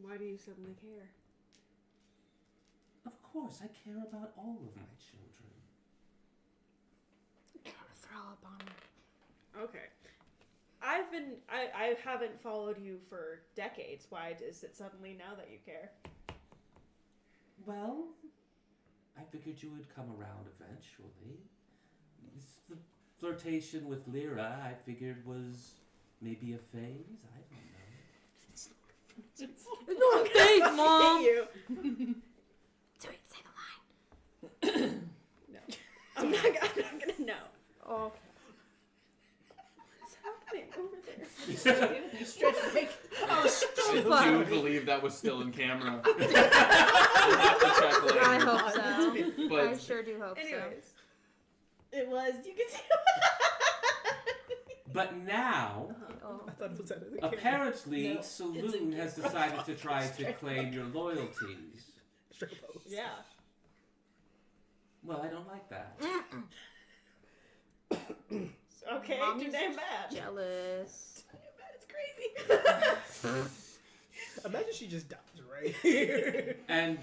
Why do you suddenly care? Of course, I care about all of my children. Throw up on her. Okay. I haven't followed you for decades. Why is it suddenly now that you care? Well, I figured you would come around eventually. The flirtation with Lyra, I figured, was maybe a phase. I don't know. It's not a fake, Mom. You. So wait, say the line. No. I'm not gonna know. Oh. What's happening over there? Stretch break. I do believe that was still in camera. We'll have to check later. I hope so. I But sure do hope Anyways. It was. You can see. But now, so. Oh. I thought it was out of the camera. apparently, No, Saloon has decided to try to claim your loyalties. Straight pose. Yeah. Well, I don't like that. Okay, Mommy's too damn bad. Jealous. It's crazy. Imagine she just dies right here. And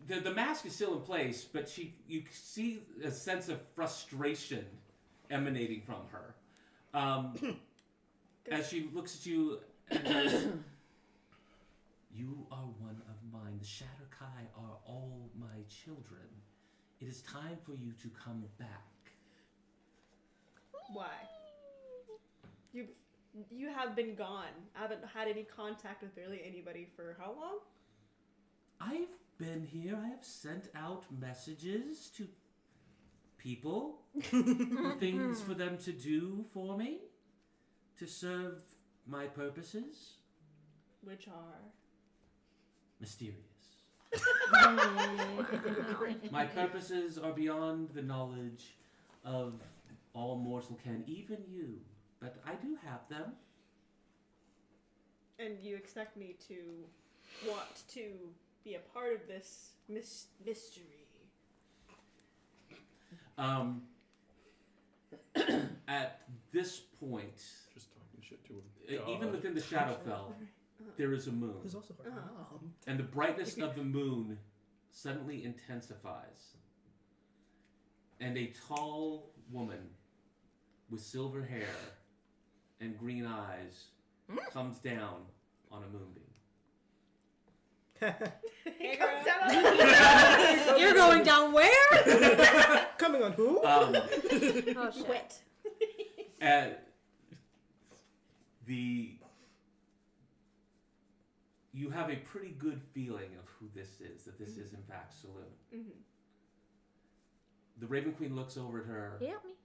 the mask is still in place, but you see a sense of frustration emanating from her. As she looks at you and goes, "You are one of mine. The Shatterkai are all my children. It is time for you to come back." Why? You have been gone. I haven't had any contact with barely anybody for how long? I've been here. I have sent out messages to people, things for them to do for me, to serve my purposes. Which are? mysterious. My purposes are beyond the knowledge of all mortal can, even you. But I do have them. And you expect me to want to be a part of this mystery? At this point, Just talking shit to him. even within the Shadowfell, there is a moon. There's also her mom. And the brightness of the moon suddenly intensifies. And a tall woman with silver hair and green eyes comes down on a moonbeam. Hey, girl. You're going down where? Coming on who? Oh shit. You have a pretty good feeling of who this is, that this is in fact Saloon. Mm-hmm. The Raven Queen looks over at her Help me.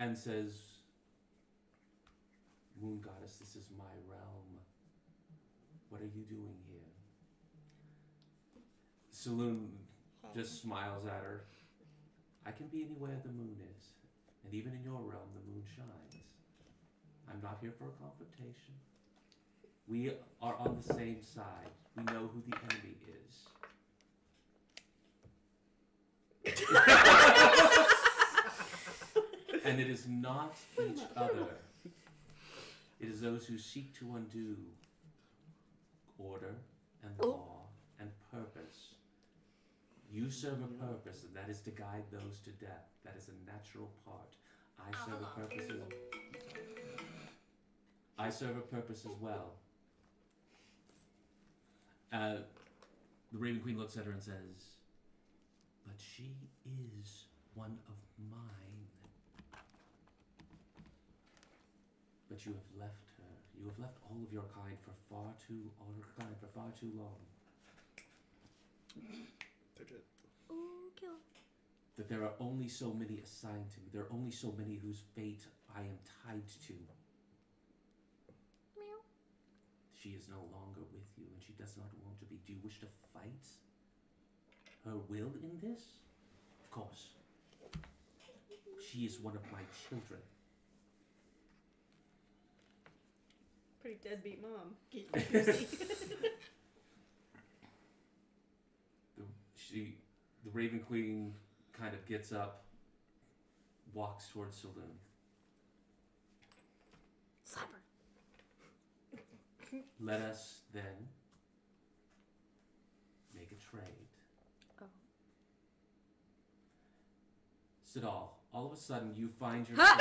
and says, Moon Goddess, this is my realm. What are you doing here? Saloon just smiles at her. I can be anywhere the moon is, and even in your realm the moon shines. I'm not here for a confrontation. We are on the same side. We know who the enemy is. And it is not each other. It is those who seek to undo order and law and purpose. You serve a purpose, and that is to guide those to death. That is a natural part. I serve a purpose as well. The Raven Queen looks at her and says, but she is one of mine. But you have left her. You have left all of your kind for far too long. Ooh, kill. That there are only so many assigned to me. There are only so many whose fate I am tied to. Meow. She is no longer with you, and she does not want to be. Do you wish to fight her will in this? Of course. She is one of my children. Pretty deadbeat mom. The Raven Queen kind of gets up, walks towards Saloon. Cyber. Let us then make a trade. Oh. Sidal, all of a sudden you find yourself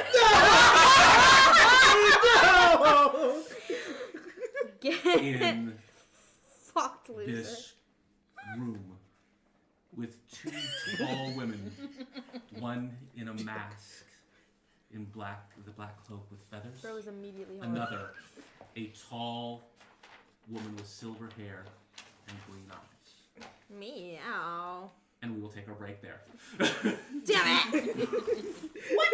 in Fucked loser. this room with two tall women, one in a mask, in the black cloak with feathers. Bro was immediately hard. Another, a tall woman with silver hair and green eyes. Meow. And we will take our break there. Damn it! What?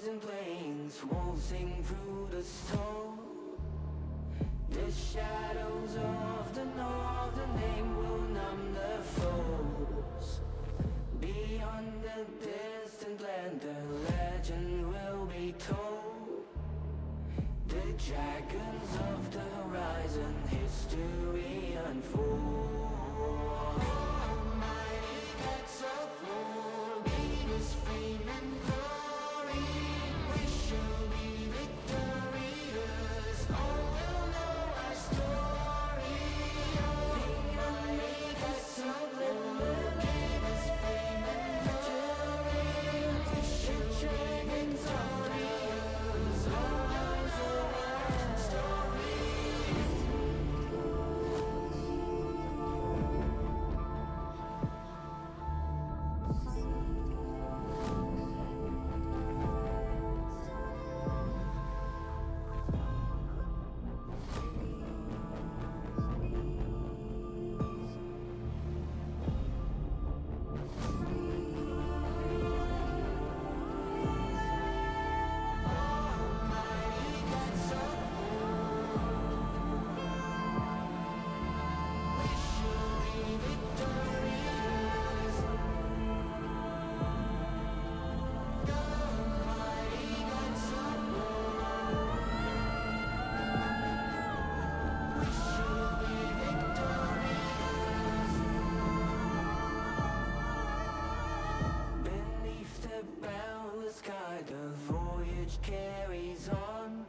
frozen plains waltzing through the storm. The shadows of the northern name will numb their foes. Beyond the distant land, the legend will be told. The dragons of the horizon, history unfolds. Almighty gods of war, give us fame and glory. We shall be victorious. All will know our story. Almighty gods of war, give us fame and glory. We shall be victorious. All will know our story. Beneath the boundless sky, the voyage carries on.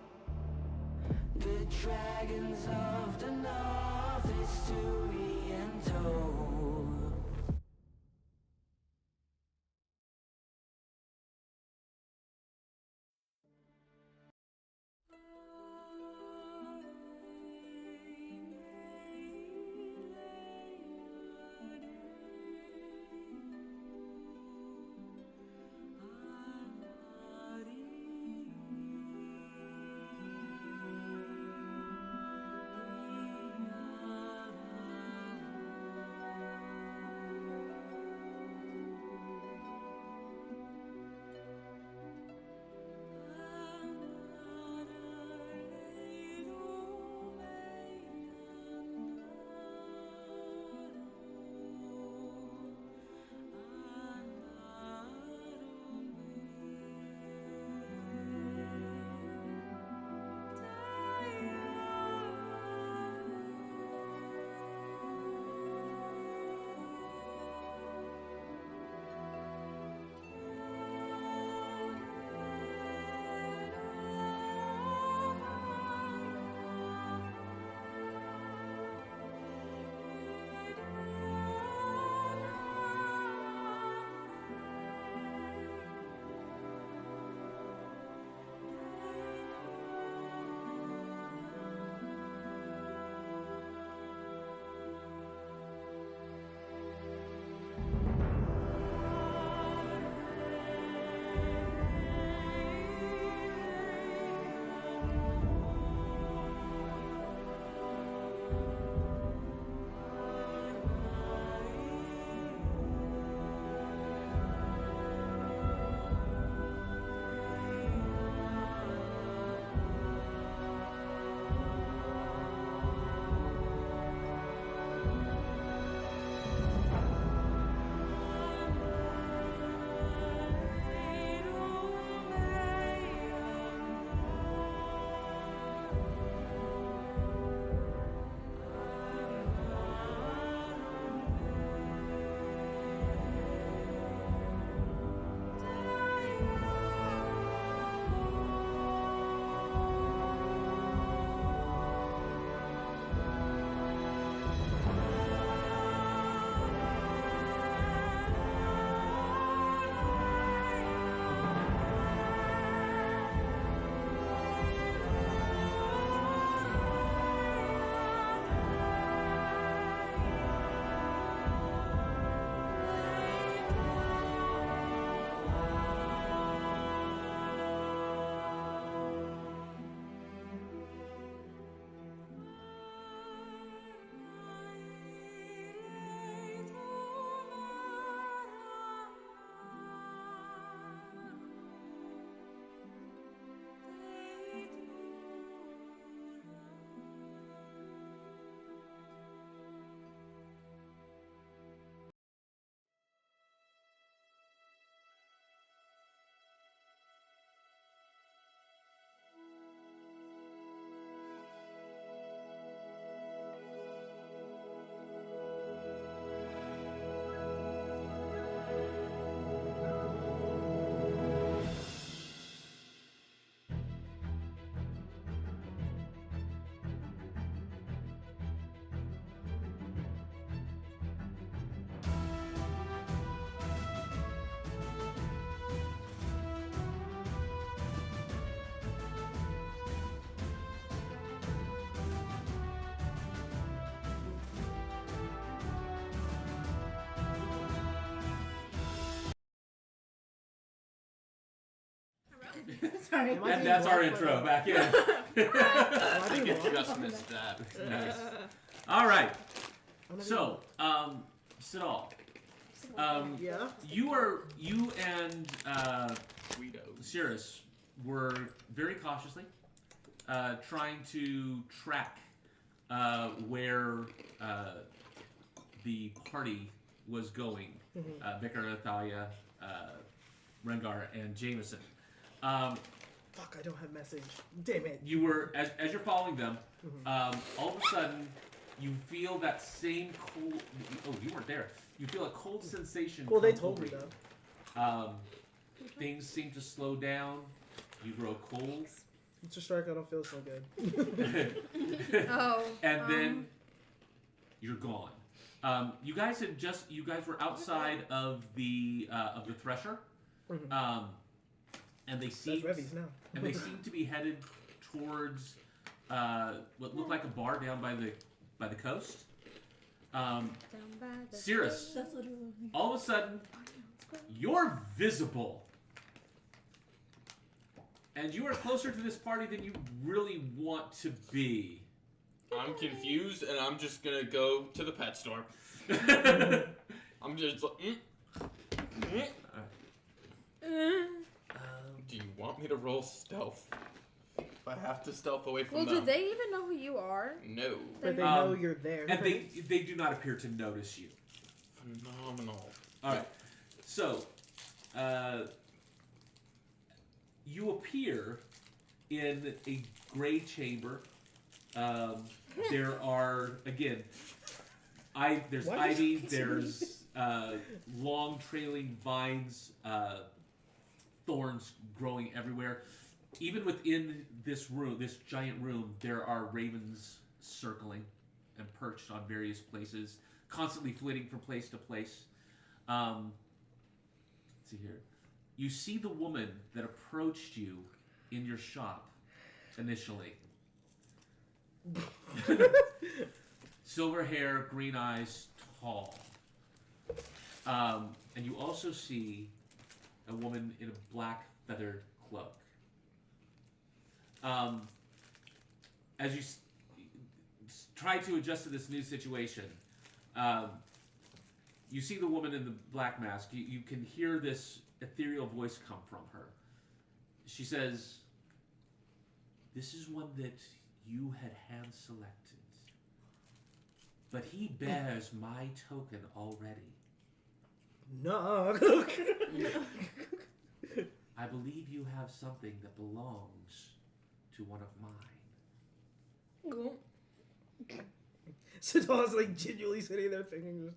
The dragons of the north, history untold. Sorry. Am I And being that's our blocked by intro. the- Back in. Am I I being blocked? just missed that. Nice. All right. I'm not So, Sidal, Yeah. you and Guido. Cirrus were very cautiously trying to track where the party was going. Vickor, Natalia, Rengar, and Jameson. Fuck, I don't have message. Damn it. You were as you're following them. All of a sudden, you feel that same cold. Oh, you weren't there. You feel a cold sensation. Well, they come told over me you. though. Things seem to slow down. You grow cold. It's a strike. I don't feel so good. Oh. And then you're gone. You guys were outside of the thresher, and they That's seemed Revy's now. and they seem to be headed towards what looked like a bar down by the coast. Down by the Cirrus, That's literally. all of a sudden, you're visible, and you are closer to this party than you really want to be. I'm confused, and I'm just gonna go to the pet store. I'm just like, do you want me to roll stealth? If I have to stealth away from Well, them. do they even know who you are? No. But they Um, know you're there. And they do not appear to notice you. Phenomenal. All right. So, you appear in a gray chamber. There are again, there's Why ivy. does- There's long trailing vines, thorns growing everywhere. Even within this room, this giant room, there are ravens circling and perched on various places, constantly flitting from place to place. Let's see here. You see the woman that approached you in your shop initially. Silver hair, green eyes, tall. And you also see a woman in a black feathered cloak. As you try to adjust to this new situation, you see the woman in the black mask. You can hear this ethereal voice come from her. She says, "This is one that you had hand-selected, but he bears my token already. No. I believe you have something that belongs to one of mine." Sidal's like genuinely sitting there thinking, just,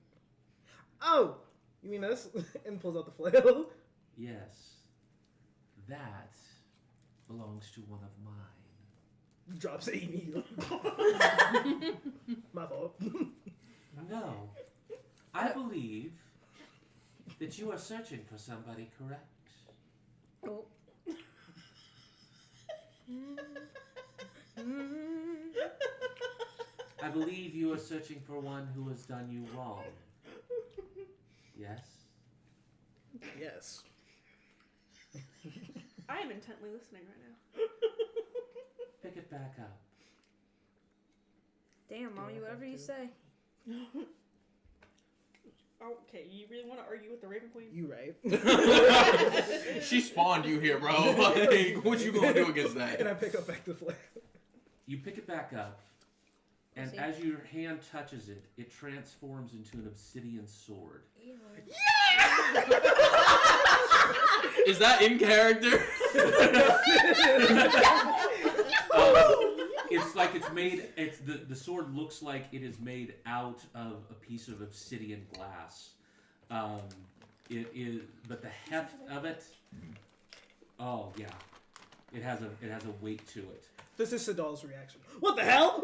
"Oh, you mean this?" And pulls out the flail. "Yes, that belongs to one of mine." Drops Amy. My fault. "No, I believe that you are searching for somebody, correct?" "I believe you are searching for one who has done you wrong. Yes?" Yes. I am intently listening right now. "Pick it back up." Damn, mommy, I whatever have you to? say. Okay, you really want to argue with the Raven Queen? You right. She spawned you here, bro. Like, what you gonna do against that? And I pick up back the flail. You pick it back up, and See? as your hand touches it, it transforms into an obsidian sword. Is that in character? It's like it's made. It's the sword looks like it is made out of a piece of obsidian glass. It is, but the heft of it. Oh yeah, it has a weight to it. This is Sidal's reaction. What the hell?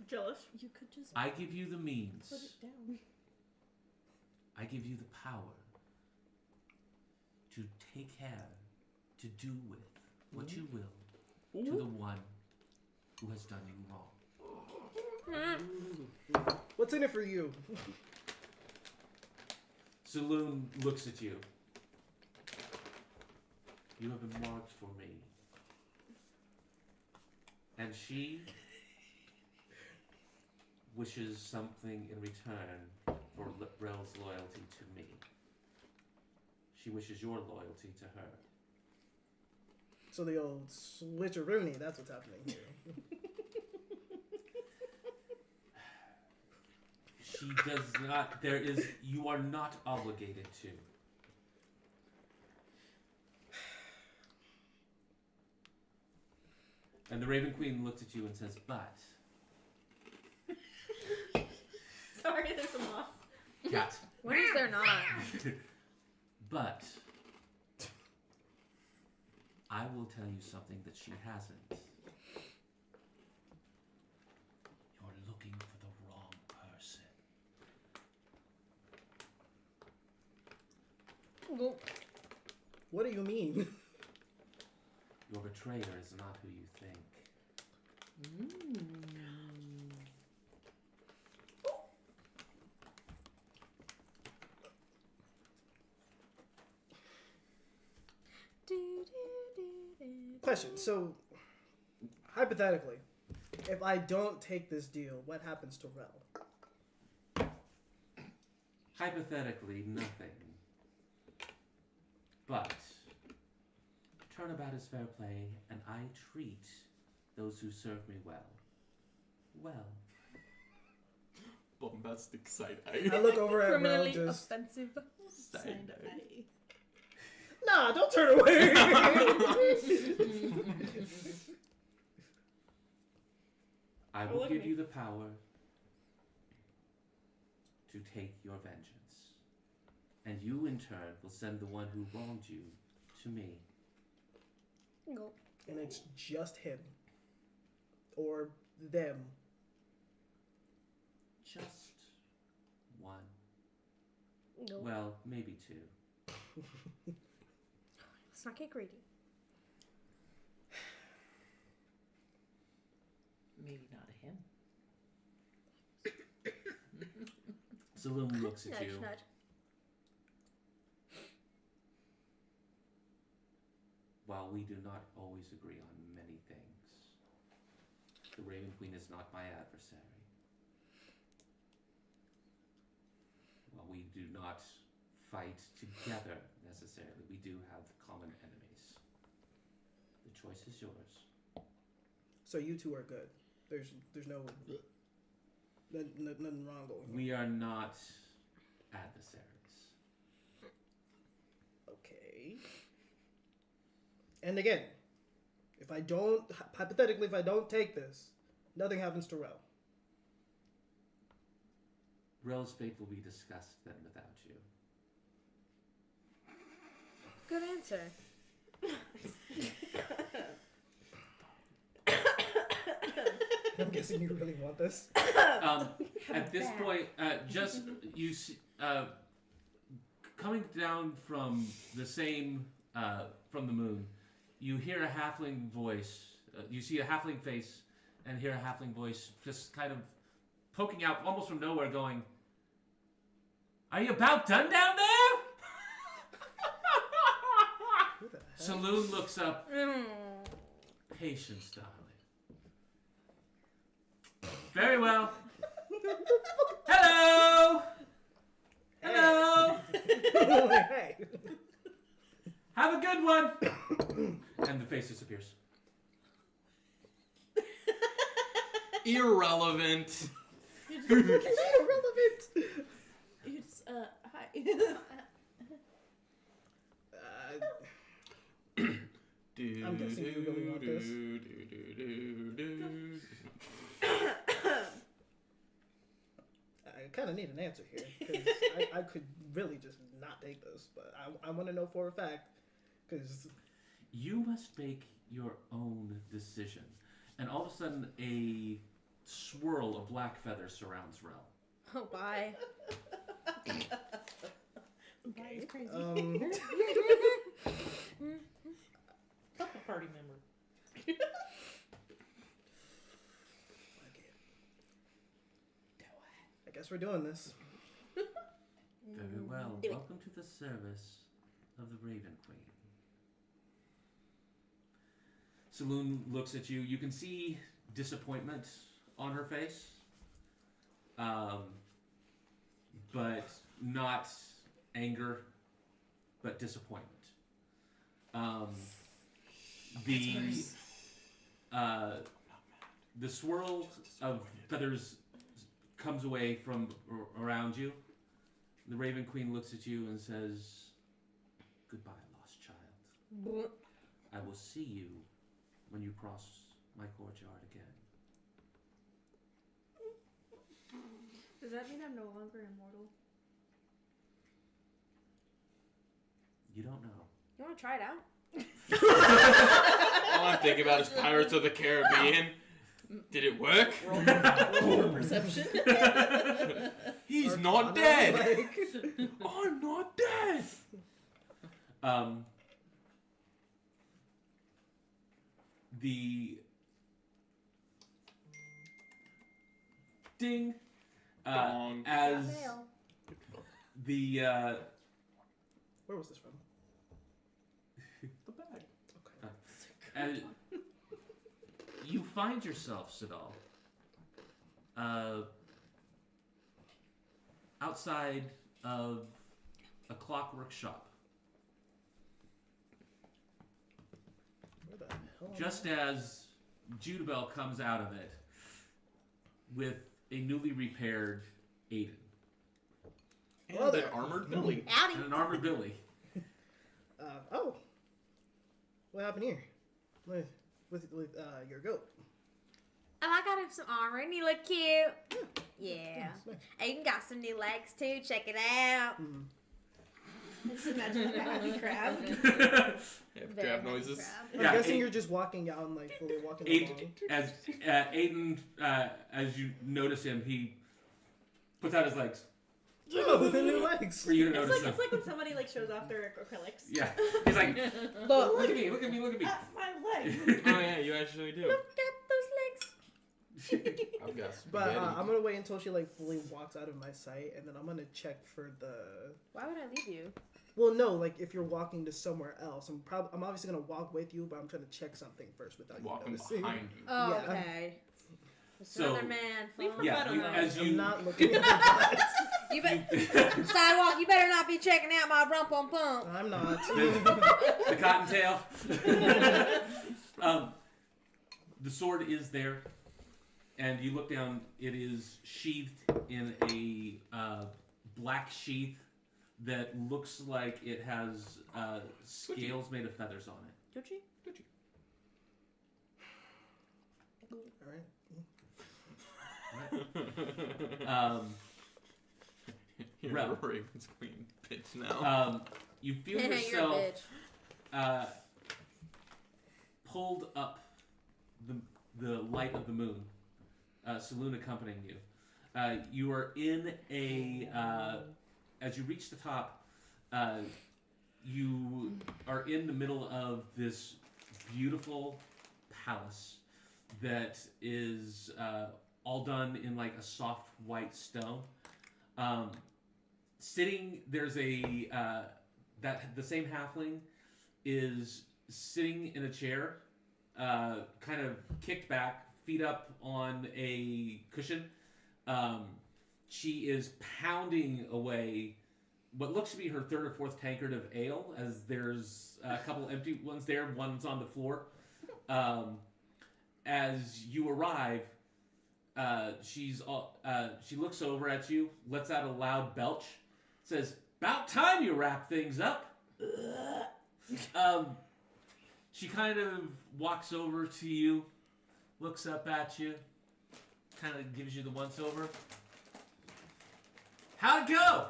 Jealous? You could just I give you the means. put it down. I give you the power to take care, to do with what you will to the one who has done you wrong. What's in it for you? Saloon looks at you. You have been marked for me. And she wishes something in return for Rel's loyalty to me. She wishes your loyalty to her. So the old switcheroony, that's what's happening here. She does not, you are not obligated to. And the Raven Queen looks at you and says, but. Sorry, there's a moth. Cat. When is there not? But. I will tell you something that she hasn't. You're looking for the wrong person. What do you mean? Your betrayer is not who you think. Question. So, hypothetically, if I don't take this deal, what happens to Rel? Hypothetically, nothing. But turnabout is fair play, and I treat those who serve me well. Well. Bombastic side I eye. look over at Rel, Criminally just offensive. Side eye. nah, don't turn away. I will give you the power to take your vengeance. And you, in turn, will send the one who wronged you to me. Go. And it's just him. Or them. Just one. Go. Well, maybe two. Let's not get greedy. Maybe not a him. Saloon looks at Nudge, you. nudge. While we do not always agree on many things, the Raven Queen is not my adversary. While we do not fight together necessarily, we do have common enemies. The choice is yours. So you two are good. There's nothing wrong going on. We are not adversaries. Okay. And again, hypothetically, if I don't take this, nothing happens to Rel. Rel's fate will be discussed then without you. Good answer. I'm guessing you really want this. At this point, just you see, coming down from the same from the moon, you hear a halfling voice. You see a halfling face, and hear a halfling voice just kind of poking out almost from nowhere, going, "Are you about done down there?" Who the heck? Saloon looks up. Patience, darling. Very well. Hello. Hello. Hey. Have a good one. And the face disappears. Irrelevant. Irrelevant. You just, hi. I'm guessing you really want this. I kind of need an answer here, because I could really just not take this, but I want to know for a fact, because... You must make your own decision. And all of a sudden, a swirl of black feathers surrounds Rel. Oh, bye. Okay. Crazy. Couple party member. I guess we're doing this. Very well. Do it. Welcome to the service of the Raven Queen. Saloon looks at you. You can see disappointment on her face, but not anger, but disappointment. The swirl of feathers comes away from around you. The Raven Queen looks at you and says, "Goodbye, lost child. I will see you when you cross my courtyard again." Does that mean I'm no longer immortal? You don't know. You want to try it out? All I'm thinking about is Pirates of the Caribbean. Did it work? Roll for perception. He's not dead. Like, I'm not dead. The ding Dong. as the where was this from? The bag. as you find yourself, Sidal, outside of a clockwork shop. Where the hell? Just as Judabel comes out of it with a newly repaired Aiden And Well, an there. armored Billy. Howdy. and an armored Billy. Oh, what happened here? With your goat? Oh, I got him some armor and he look cute. Yeah. Nice. Aiden got some new legs too. Check it out. Mhm. Just imagine a happy crab. Yeah, Very crab happy noises. crab. I'm Yeah, guessing Aiden- you're just walking out and like fully walking Aiden, as Aiden, as you notice him, he puts out his legs Oh, with the new legs. for you to It's notice like him. it's like when somebody like shows off their acrylics. Yeah, he's like, Look, look at me, look at me, look at me. that's my leg. Oh yeah, you actually do. Look at those legs. I've got But spaghetti. I'm gonna wait until she like fully walks out of my sight, and then I'm gonna check for the. Why would I leave you? Well, no, like if you're walking to somewhere else, I'm obviously gonna walk with you, but I'm trying to check something first without Walking you noticing. behind you. Oh, Yeah. okay. It's So- another man. Leave phone. her Yeah, butt you, alone. as I'm you, not looking at the butts. You sidewalk. You better not be checking out my rump on pump. I'm not. the cottontail. The sword is there, and you look down. It is sheathed in a black sheath that looks like it has scales made of feathers on it. Gucci? All right. You're Rel. a Raven's Queen bitch now. You feel You're a yourself bitch. pulled up the light of the moon, Saloon accompanying you. You are in a, as you reach the top, you are in the middle of this beautiful palace that is all done in like a soft white stone. Sitting, there's a the same halfling is sitting in a chair, kind of kicked back, feet up on a cushion. She is pounding away what looks to be her third or fourth tankard of ale, as there's a couple empty ones there, one's on the floor. As you arrive, she looks over at you, lets out a loud belch, says, "About time you wrap things up." She kind of walks over to you, looks up at you, kind of gives you the once over. "How'd it go?"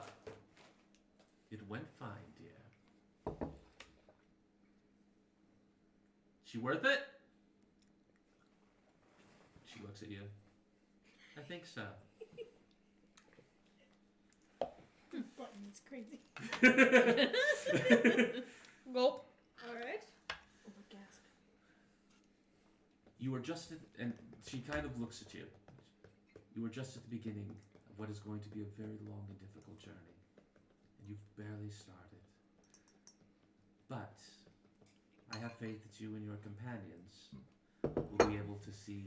"It went fine, dear." "She worth it?" She looks at you. "I think so." Button is crazy. Gulp. Alright. Gasp. You were just at, and she kind of looks at you. You were just at the beginning of what is going to be a very long and difficult journey. And you've barely started. But I have faith that you and your companions will be able to see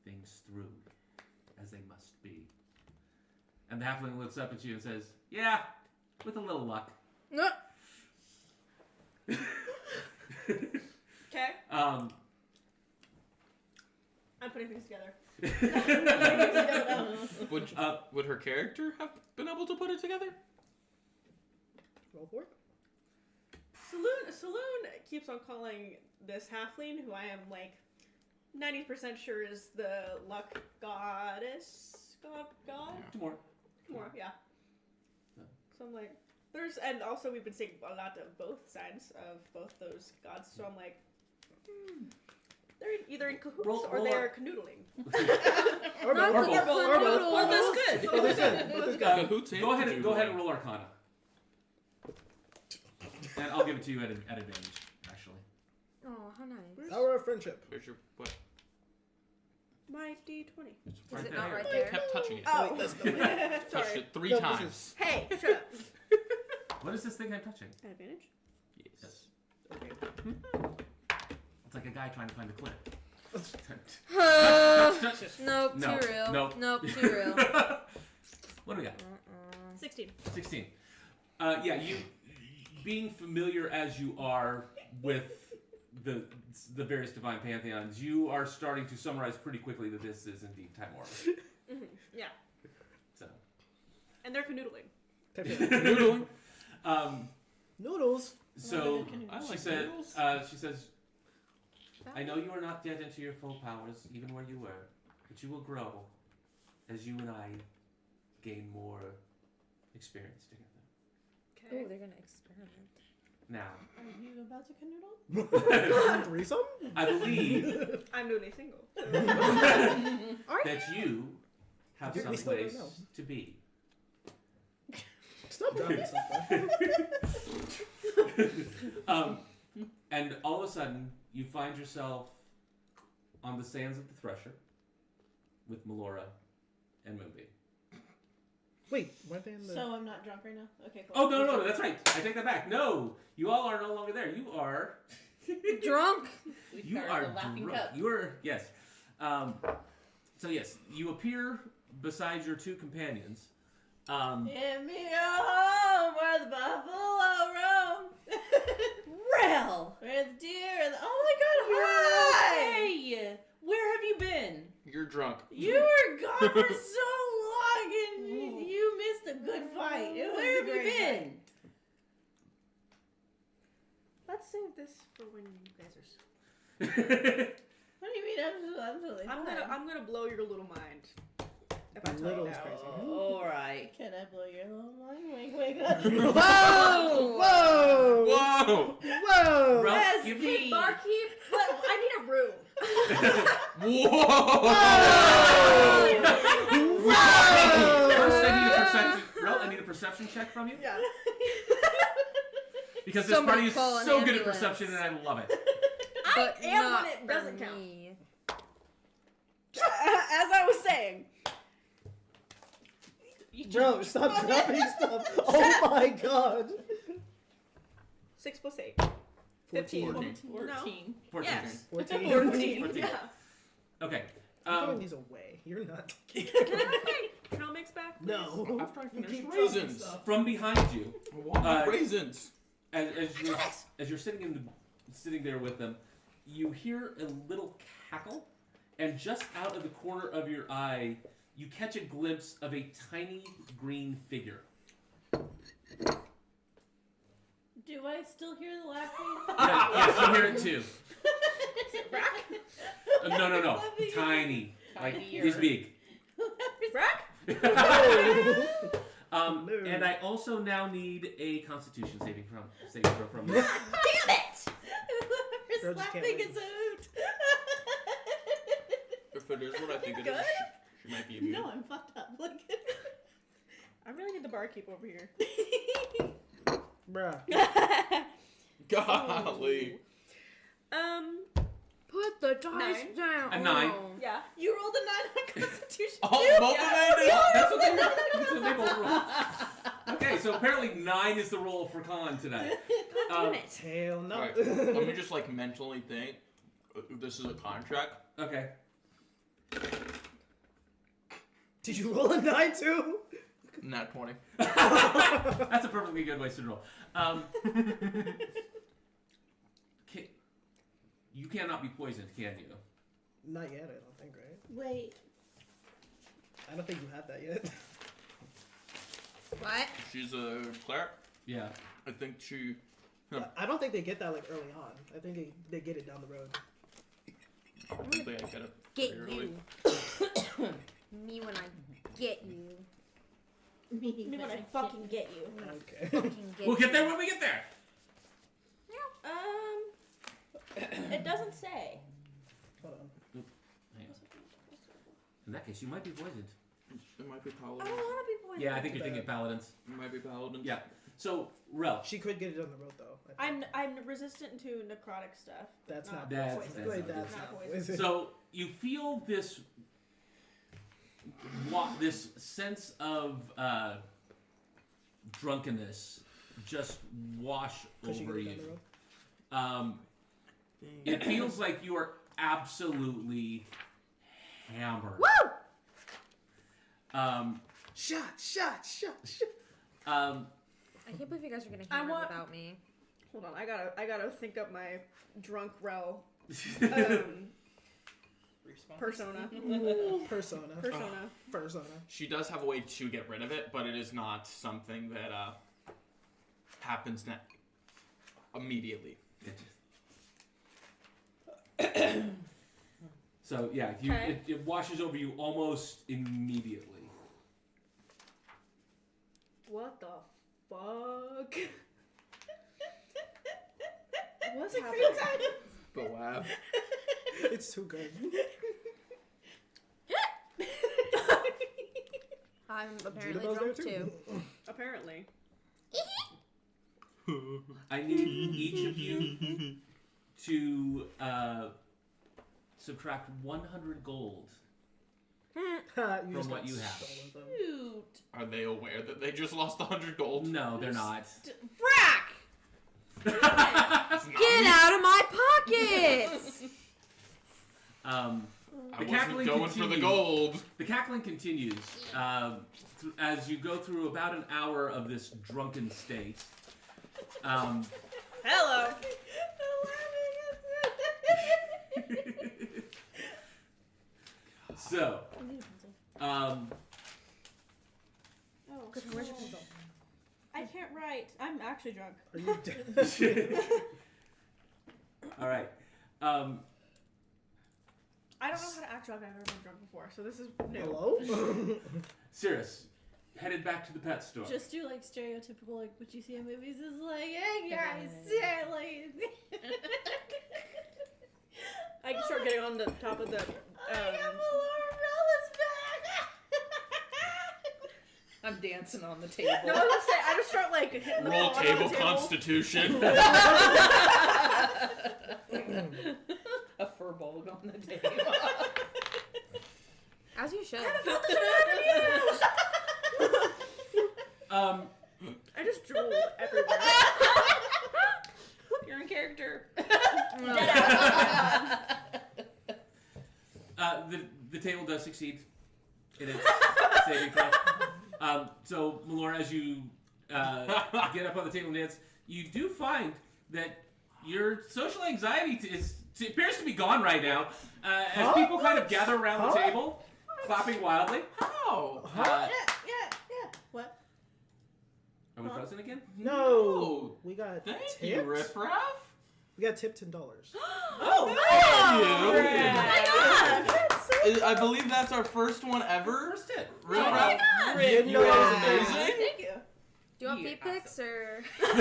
things through as they must be. And the halfling looks up at you and says, yeah, with a little luck. No. Okay. Um, I'm putting things together. Would her character have been able to put it together? Roll for it. Saloon keeps on calling this halfling, who I am like 90% sure is the luck goddess. God? Tomorrow. More, yeah. Yeah. So I'm like, and also we've been seeing a lot of both sides of both those gods, so I'm like, they're either in cahoots or roll they're up. canoodling. Or Not both. the Or both. Or both. canoodle. Or that's both. good. Both is good. Both is good. Cahoots and Go ahead canoodling. and roll Arcana. And I'll give it to you at advantage, actually. Oh, how nice. Power of friendship. Where's your what? My D20. It's Is it not right there? I kept touching it. Oh, Touched sorry. it 3 No, this times. is- Hey, shut up. What is this thing I'm touching? Advantage? Yes. Okay. It's like a guy trying to find a clip. Nope, No, too real. nope. Nope, too real. What do we got? 16. 16. Yeah, you being familiar as you are with the various divine pantheons, you are starting to summarize pretty quickly that this is indeed Timora. Yeah. So, And they're canoodling. Noodling. Noodles. so I she like said. noodles. She says, "I know you are not yet into your full powers, even where you were, but you will grow as you and I gain more experience together. Okay. Oh, they're gonna experiment. Now, Are you about to canoodle? Threesome? I believe I'm newly single. that you have We some still don't place know. to be." Stop dropping stuff. And all of a sudden, you find yourself on the sands of the Thresher with Melora and Moonbeam. Wait, weren't they in the... So I'm not drunk right now? Okay, cool. Oh, no, that's right. I take that back. No, you all are no longer there. You are... Drunk. We You found are the laughing drunk. cup. You are... Yes. So, yes, you appear beside your two companions. Give me a home where the buffalo roam. Rel! Where the deer and the... Oh my god, hi! Hey, where have you been? You're drunk. You were gone for so long and you missed a good fight. It was Where a have you great been? fight. Let's save this for when you guys are. What do you mean? I'm totally fine. I'm gonna blow your little mind. If I tell Little you is now. crazy. All right. Can I blow your little mind? Wink, wink. Whoa! Whoa! Whoa! Whoa! Ralph, Yes, give hey, me... barkeep. But I need a room. Whoa! First, I need a perception... Ralph, I need a perception check from you. Yeah. Because this Somebody party is call an so good at ambulance. perception, and I love it. But am not when it for doesn't count. me. As I was saying. Bro, stop dropping stuff. Oh my god. 6 plus 8. 15. 14. 14. 14. Yes. 14. 14. Yeah. Okay. I'm throwing these away. You're not. Can I have my trail mix back? Please? No. After I You finish keep dropping raisins. stuff. From behind you, I want my Uh, raisins. as you're sitting there with them, you hear a little cackle, and just out of the corner of your eye, you catch a glimpse of a tiny green figure. Do I still hear the laughing? Yes, you hear it too. Is it Brack? No. Tiny. Like, Tinier. he's big. Brack? No. And I also now need a Constitution saving throw from you. Damn it! Whoever's Bro, just can't laughing wait. is a hoot. If it is what I think it is, Good? she might be immune. No, I'm fucked up. Look. I really need the barkeep over here. Bruh. Golly. Put the dice 9. down. A 9. Yeah. You rolled a 9 on Constitution. Oh, too? both of them did? That's what they both rolled. Okay. Okay, so apparently 9 is the roll for con tonight. Damn it. Hell no. Alright, let me just like mentally think. This is a contract. Okay. Did you roll a 9 too? Nat 20. That's a perfectly good way to roll. You cannot be poisoned, can you? Not yet, I don't think, right? Wait. I don't think you have that yet. What? She's a cleric. Yeah. I think she. I don't think they get that like early on. I think they get it down the road. Probably I get it Get pretty early. you. Me when I get you. Me when I fucking get you. Okay. Fucking get We'll get you. there when we get there. It doesn't say. Hold on. Hang on. In that case, you might be poisoned. It might be I paladins. don't want to be poisoned. Yeah, I think you're thinking paladins. It might be paladins. Yeah. So, Rel. She could get it down the road though. I think. I'm resistant to necrotic stuff. That's not That's- poison. that's Wait, not that's good. not Not poison. So you feel this this sense of drunkenness just wash Could she over get it down the you. road? It feels like you are absolutely hammered. Woo! Shot. I can't believe you guys are gonna I hammer want- without me. Hold on, I gotta think up my drunk rel persona. Persona. She does have a way to get rid of it, but it is not something that happens immediately. So yeah, Okay. it washes over you almost immediately. What the fuck? What's happening? The laugh. It's too good. I'm apparently Juniper's drunk there too. Apparently. I need each of you to subtract 100 gold from what you have. Shoot. Are they aware that they just lost 100 gold? No, they're not. Frack! Get out of my pockets! I The wasn't cackling going for the continues. gold. The cackling continues as you go through about an hour of this drunken state. Hello. So, Griffin, where's your pencil? I can't write. I'm actually drunk. Are you dead? all right. I don't know how to act drunk. I've never been drunk before, so this is new. Hello? Cirrus, headed back to the pet store. Just do like stereotypical like what you see in movies is like, hey guys, yeah, like. I can start getting on the top of the. I got Laura's back. I'm dancing on the table. No, I was gonna say I just start like hitting the Roll ball on table the constitution. A fur ball on the table. As you should. I just drooled everywhere. You're in character. The table does succeed in its saving throw. So, Melora, as you get up on the table and dance, you do find that your social anxiety appears to be gone right now. As people kind of gather around the table, clapping wildly. How? Yeah. What? Are we frozen again? No. We got Thank tipped. you, riffraff. We got tipped $10. Oh, Oh I believe that's our first one ever. First hit. Riffraff, You you know are what? amazing. Thank you. Do you want You feet pics or? my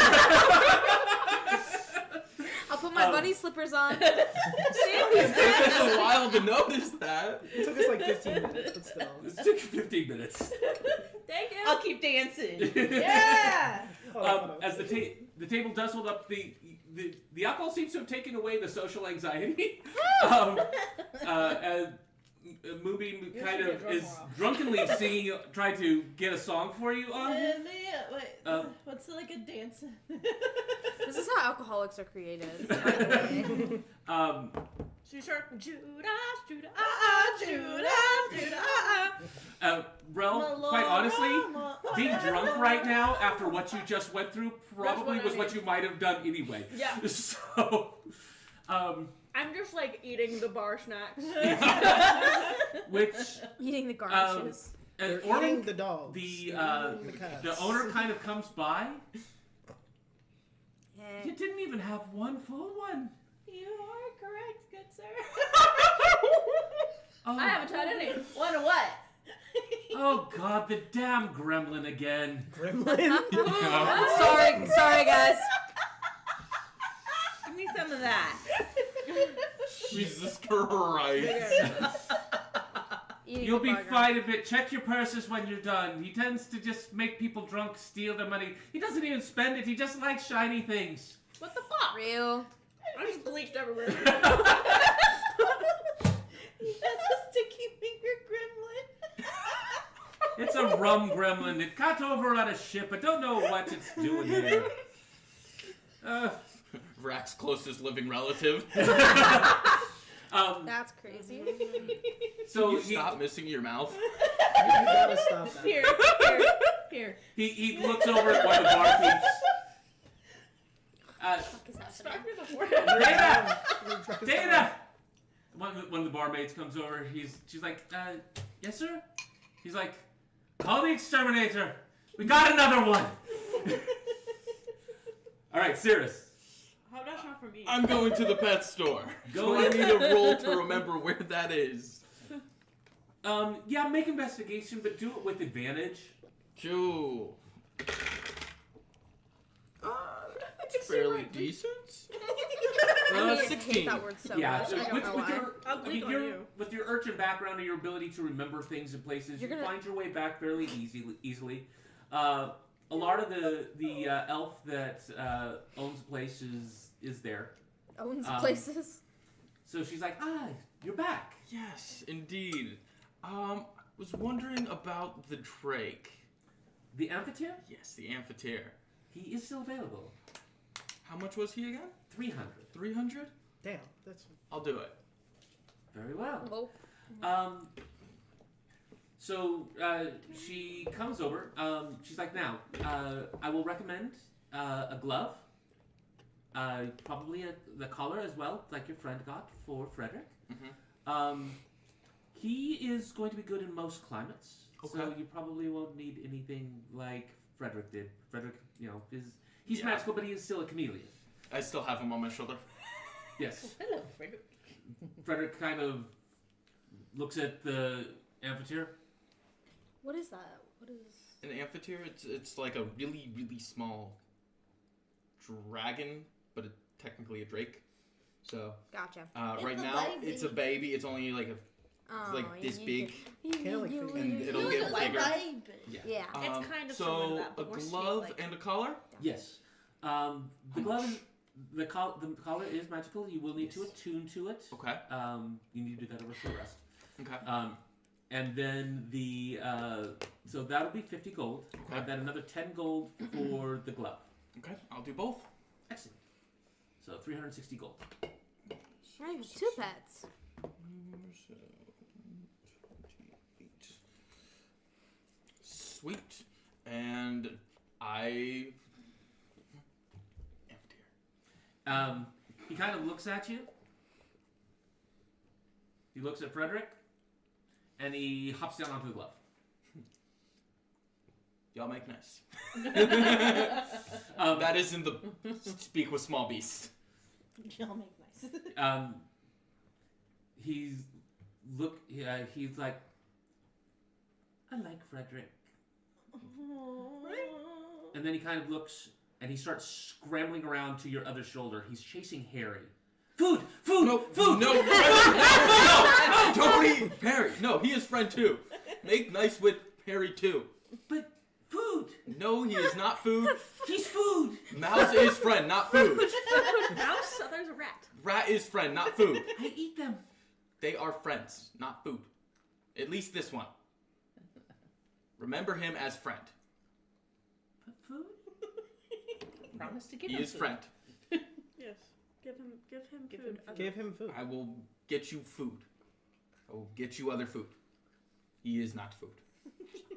I'll put my bunny slippers on. See It took us a while to notice that. It took us like 15 minutes, but still. This took 15 minutes. Thank you. I'll keep dancing. Yeah. Hold on. As the table does hold up, the alcohol seems to have taken away the social anxiety. And Moonbeam You kind should of get is drunk more drunkenly singing, trying to get a song for you on. Wait, what's like a dance? This is how alcoholics are created. By the way. She sharp. Judah, Judah, Judah. Rel, quite honestly, being drunk right now after what you just went through probably was what you might have done anyway. Yeah. So, I'm just like eating the bar snacks. which Eating the garnishes. They're Orville, eating the dogs. the cats. the owner kind of comes by. Yeah. You didn't even have one full one. You are correct, good sir. Oh, I haven't had any. What? What? oh God, the damn gremlin again. Gremlin. Sorry, guys. Give me some of that. Jesus Christ. Eating You'll a be burger. fine a bit. Check your purses when you're done. He tends to just make people drunk, steal their money. He doesn't even spend it. He just likes shiny things. What the fuck? Real. I just bleached everywhere. That's a sticky finger gremlin. It's a rum gremlin. It got over on a ship. I don't know what it's doing here. Rack's closest living relative. That's crazy. So you stop missing your mouth. You gotta stop that. Here. He looks over at one of the barkeeps. Smack me in the forehead. Dana! One of the barmaids comes over. She's like, yes, sir? He's like, call the exterminator. We got another one. All right, Cirrus. How that's not for me. I'm going to the pet store. Go I in. need a roll to remember where that is. Yeah, make investigation, but do it with advantage. Cool. That's fairly decent. I hate 16. that word so Yeah, much. I don't know why. I'll click on you. With your urchin background and your ability to remember things and places, You're you gonna- find your way back fairly easily. A lot of the elf that owns the place is there. Owns places. So she's like, you're back. Yes, indeed. Was wondering about the Drake. The amphitheater? Yes, the amphitheater. He is still available. How much was he again? 300. 300? Damn, that's I'll do it. Very well. Oh. So she comes over. She's like, now, I will recommend a glove. Probably the collar as well, like your friend got for Frederick. Mm-hmm. He is going to be good in most climates. Okay. So you probably won't need anything like Frederick did. Frederick, he's Yeah. magical, but he is still a chameleon. I still have him on my shoulder. Yes. Hello, Frederick. Frederick kind of looks at the amphitheater. What is that? What is? An amphitheater, it's like a really, really small dragon, but technically a drake. So, Gotcha. right a now, baby. it's a baby. It's only like like this big. Kinda like And it'll You get look like bigger. baby. Yeah. It's kind of similar to So that, but a more glove snake-like. and a collar. Yes. The glove is the collar is magical. You will need to Yes. attune to it. Okay. You need to do that over short rest. Okay. And then so that'll be 50 gold. Okay. And then another 10 gold for the glove. Okay. I'll do both. Excellent. So 360 gold. I have 2 pets. So, 28. Sweet. And I. He kind of looks at you. He looks at Frederick. And he hops down onto the glove. Y'all make nice. That isn't the speak with small beasts. Y'all make nice. He's like, I like Frederick. And then he kind of looks and he starts scrambling around to your other shoulder. He's chasing Harry. Food! No, Food! no, no, don't eat Harry. No, he is friend too. Make nice with Harry too. But food! No, he is not food. He's food! Mouse is friend, not food. Mouse? Oh, there's a rat. Rat is friend, not food. I eat them. They are friends, not food. At least this one. Remember him as friend. Food? Promise to give He him is food. friend. Yes. Give him Give food. him Give him food. I will get you food. I will get you other food. He is not food.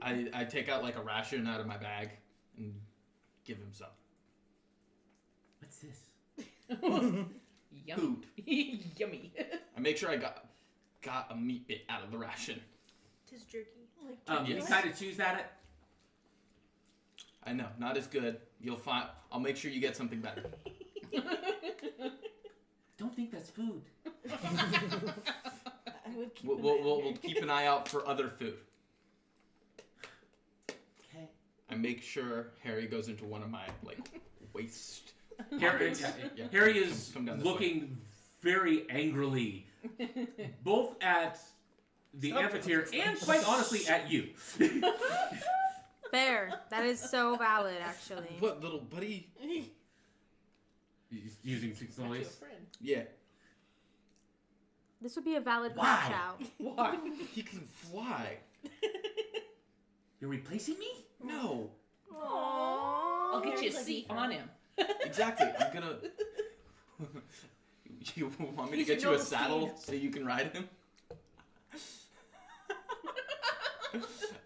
I take out like a ration out of my bag and give him some. What's this? Yummy. Food. Yummy. I make sure I got a meat bit out of the ration. Tis jerky. You Yes. kind of choose at it. I know, not as good. You'll find. I'll make sure you get something better. Don't think that's food. I would keep We'll keep an eye out for other food. Okay. I make sure Harry goes into one of my waist. Harry, Yeah. Harry is Come down this looking very angrily, both at the amphitheater and, quite honestly, at you. Fair. That is so valid, actually. What, little buddy? He's using six Not your noise. friend. Yeah, This would be a valid Why? crash out. Why? he can fly. You're replacing me? No, Aww. I'll get you a seat on him. exactly. I'm gonna. You want me to He's get your you a noble saddle so you can ride him?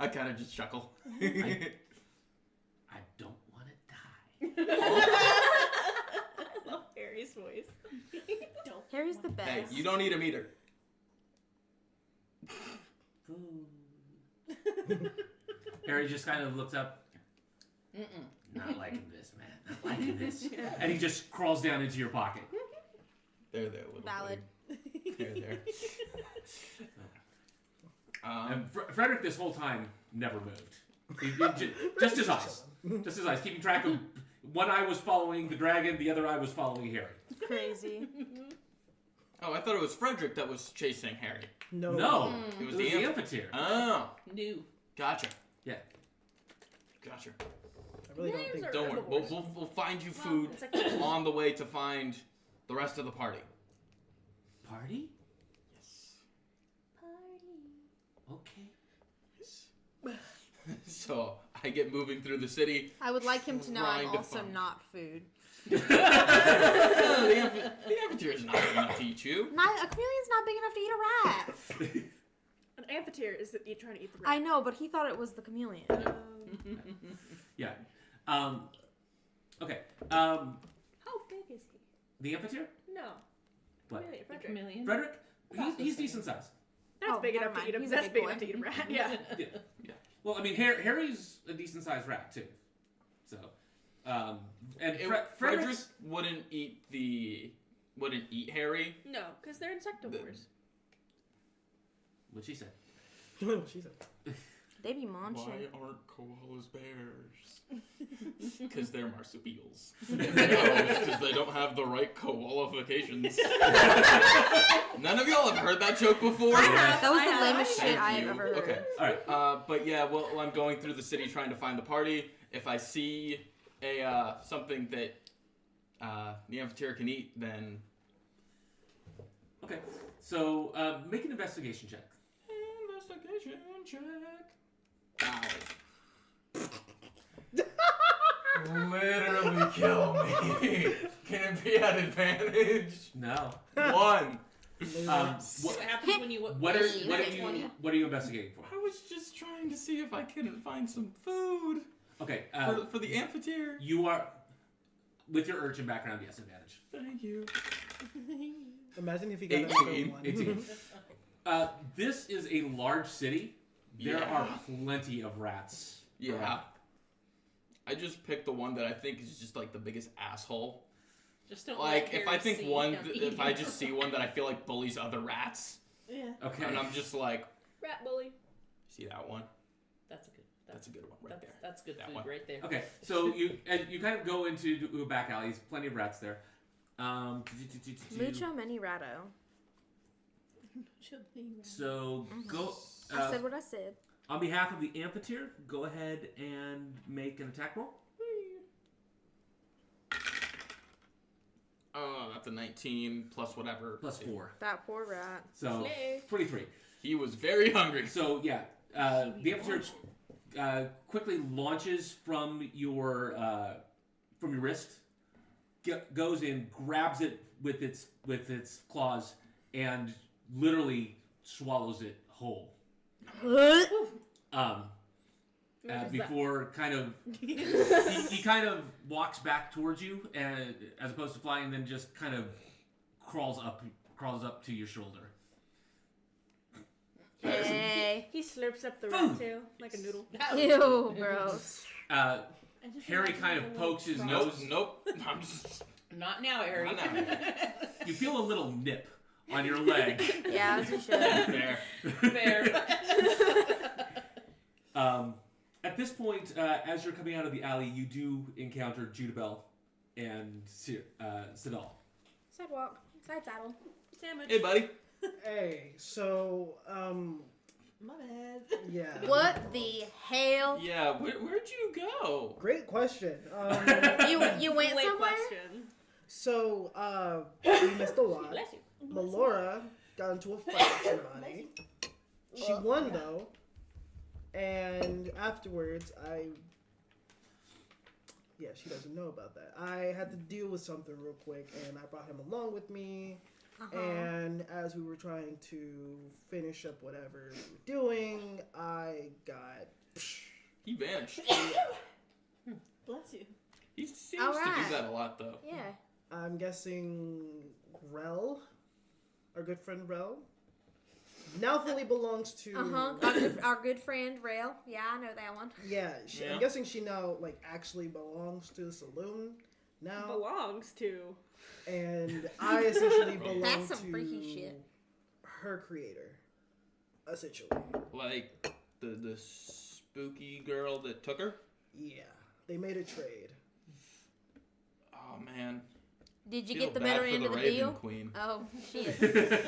I kind of just chuckle. I don't want to die. I love Harry's voice. Harry's the best. Hey, you don't need a meter. Food. Harry just kind of looks up. Not liking this, man. Not liking this. And he just crawls down into your pocket. There, little Valid. buddy. There. And Frederick, this whole time, never moved. Just his eyes. Just his eyes. Keeping track of one eye was following the dragon, the other eye was following Harry. Crazy. Oh, I thought it was Frederick that was chasing Harry. No. No, It it was was the the amph- amphitheater. Oh, New. gotcha. Yeah. Gotcha. I really don't Names think. are- Don't worry. herbivores. We'll find you food it's like- on the way to find the rest of the party. Party? Yes. Okay. So I get moving through the city. I would like him to know I'm Trying to also find- not food. The amphitheater is not big enough to eat you. Not, a chameleon's not big enough to eat a rat. An amphitheater is trying to eat the I rat. know, but he thought it was the chameleon. Yeah. Okay. How big is he? The amphitheater? No. What? Chameleon, The Frederick. chameleon. Frederick? He's decent size. That's Oh, big never enough to mind. eat a. He's a That's big big boy. enough to eat a rat. Yeah. Yeah. Well, I mean, Harry's a decent sized rat too. So, and Frederick Frederick's wouldn't eat Harry. No, because they're insectivores. what she said. She said. They be munching. Why aren't koalas bears? Because they're marsupials. Because they don't have the right qualifications. None of y'all have heard that joke before? That was I the have. lamest shit Thank I have you. ever heard. Okay. All right. But yeah, well, I'm going through the city trying to find the party. If I see a something that the amphitheater can eat, then Okay. So, make an investigation check. investigation check. Ow. Literally kill me. Can it be at advantage? No. 1. What happens when you What are you investigating for? I was just trying to see if I couldn't find some food Okay. for the amphitheater. You are with your urchin background. Yes, advantage. Thank you. Imagine if you got 18. one. 18. This is a large city. There Yeah. are plenty of rats. Yeah. around. I just picked the one that I think is just like the biggest asshole. just don't Like let if I Harry think see one, him if eat I it. just see one that I feel like bullies other rats, Yeah. Okay. and I'm just like, Rat bully. see that one? That's a good. That's a good one right there. That's good That food one. right there. Okay, so you kind of go into a back alley. There's plenty of rats there. Mucho many ratto. So go. I said what I said. On behalf of the amphitheater, go ahead and make an attack roll. That's to 19 plus whatever. Plus 4. That poor rat. So, Slay. 23. He was very hungry. So, yeah. The amphitheater quickly launches from your wrist, goes in, grabs it with its claws, and literally swallows it whole. Before kind of he kind of walks back towards you, and as opposed to flying, then just kind of crawls up to your shoulder. Hey. He slurps up the rat tail like a noodle. Ew, gross. Harry kind of pokes his Nope, nose. nope. I'm just... Not now, Harry. Not now. You feel a little nip on your leg. Yeah, as you should. Fair. Fair. At this point, as you're coming out of the alley, you do encounter Judabel and Sidal. Sidewalk. Side saddle. Sandwich. Hey, buddy. Hey, so My bad. yeah. What the hell? Yeah, where'd you go? Great question. You went Great somewhere? question. So we missed a lot. Bless you. Melora got into a fight with somebody. She won though, and afterwards she doesn't know about that. I had to deal with something real quick, and I brought him along with me. And as we were trying to finish up whatever we were doing, I got. He vanished. Bless you. He seems to Alright. do that a lot, though. Yeah. I'm guessing Rel, our good friend Rel, now fully belongs to. Our good friend Rail. Yeah, I know that one. Yeah, Yeah. I'm guessing she now actually belongs to the saloon now, Belongs to. and I essentially belong That's some to freaky shit. her creator, essentially. Like the spooky girl that took her? Yeah, they made a trade. Oh, man. Did you Feel get the bad better for end the of the Raven deal? Queen. Oh, shit.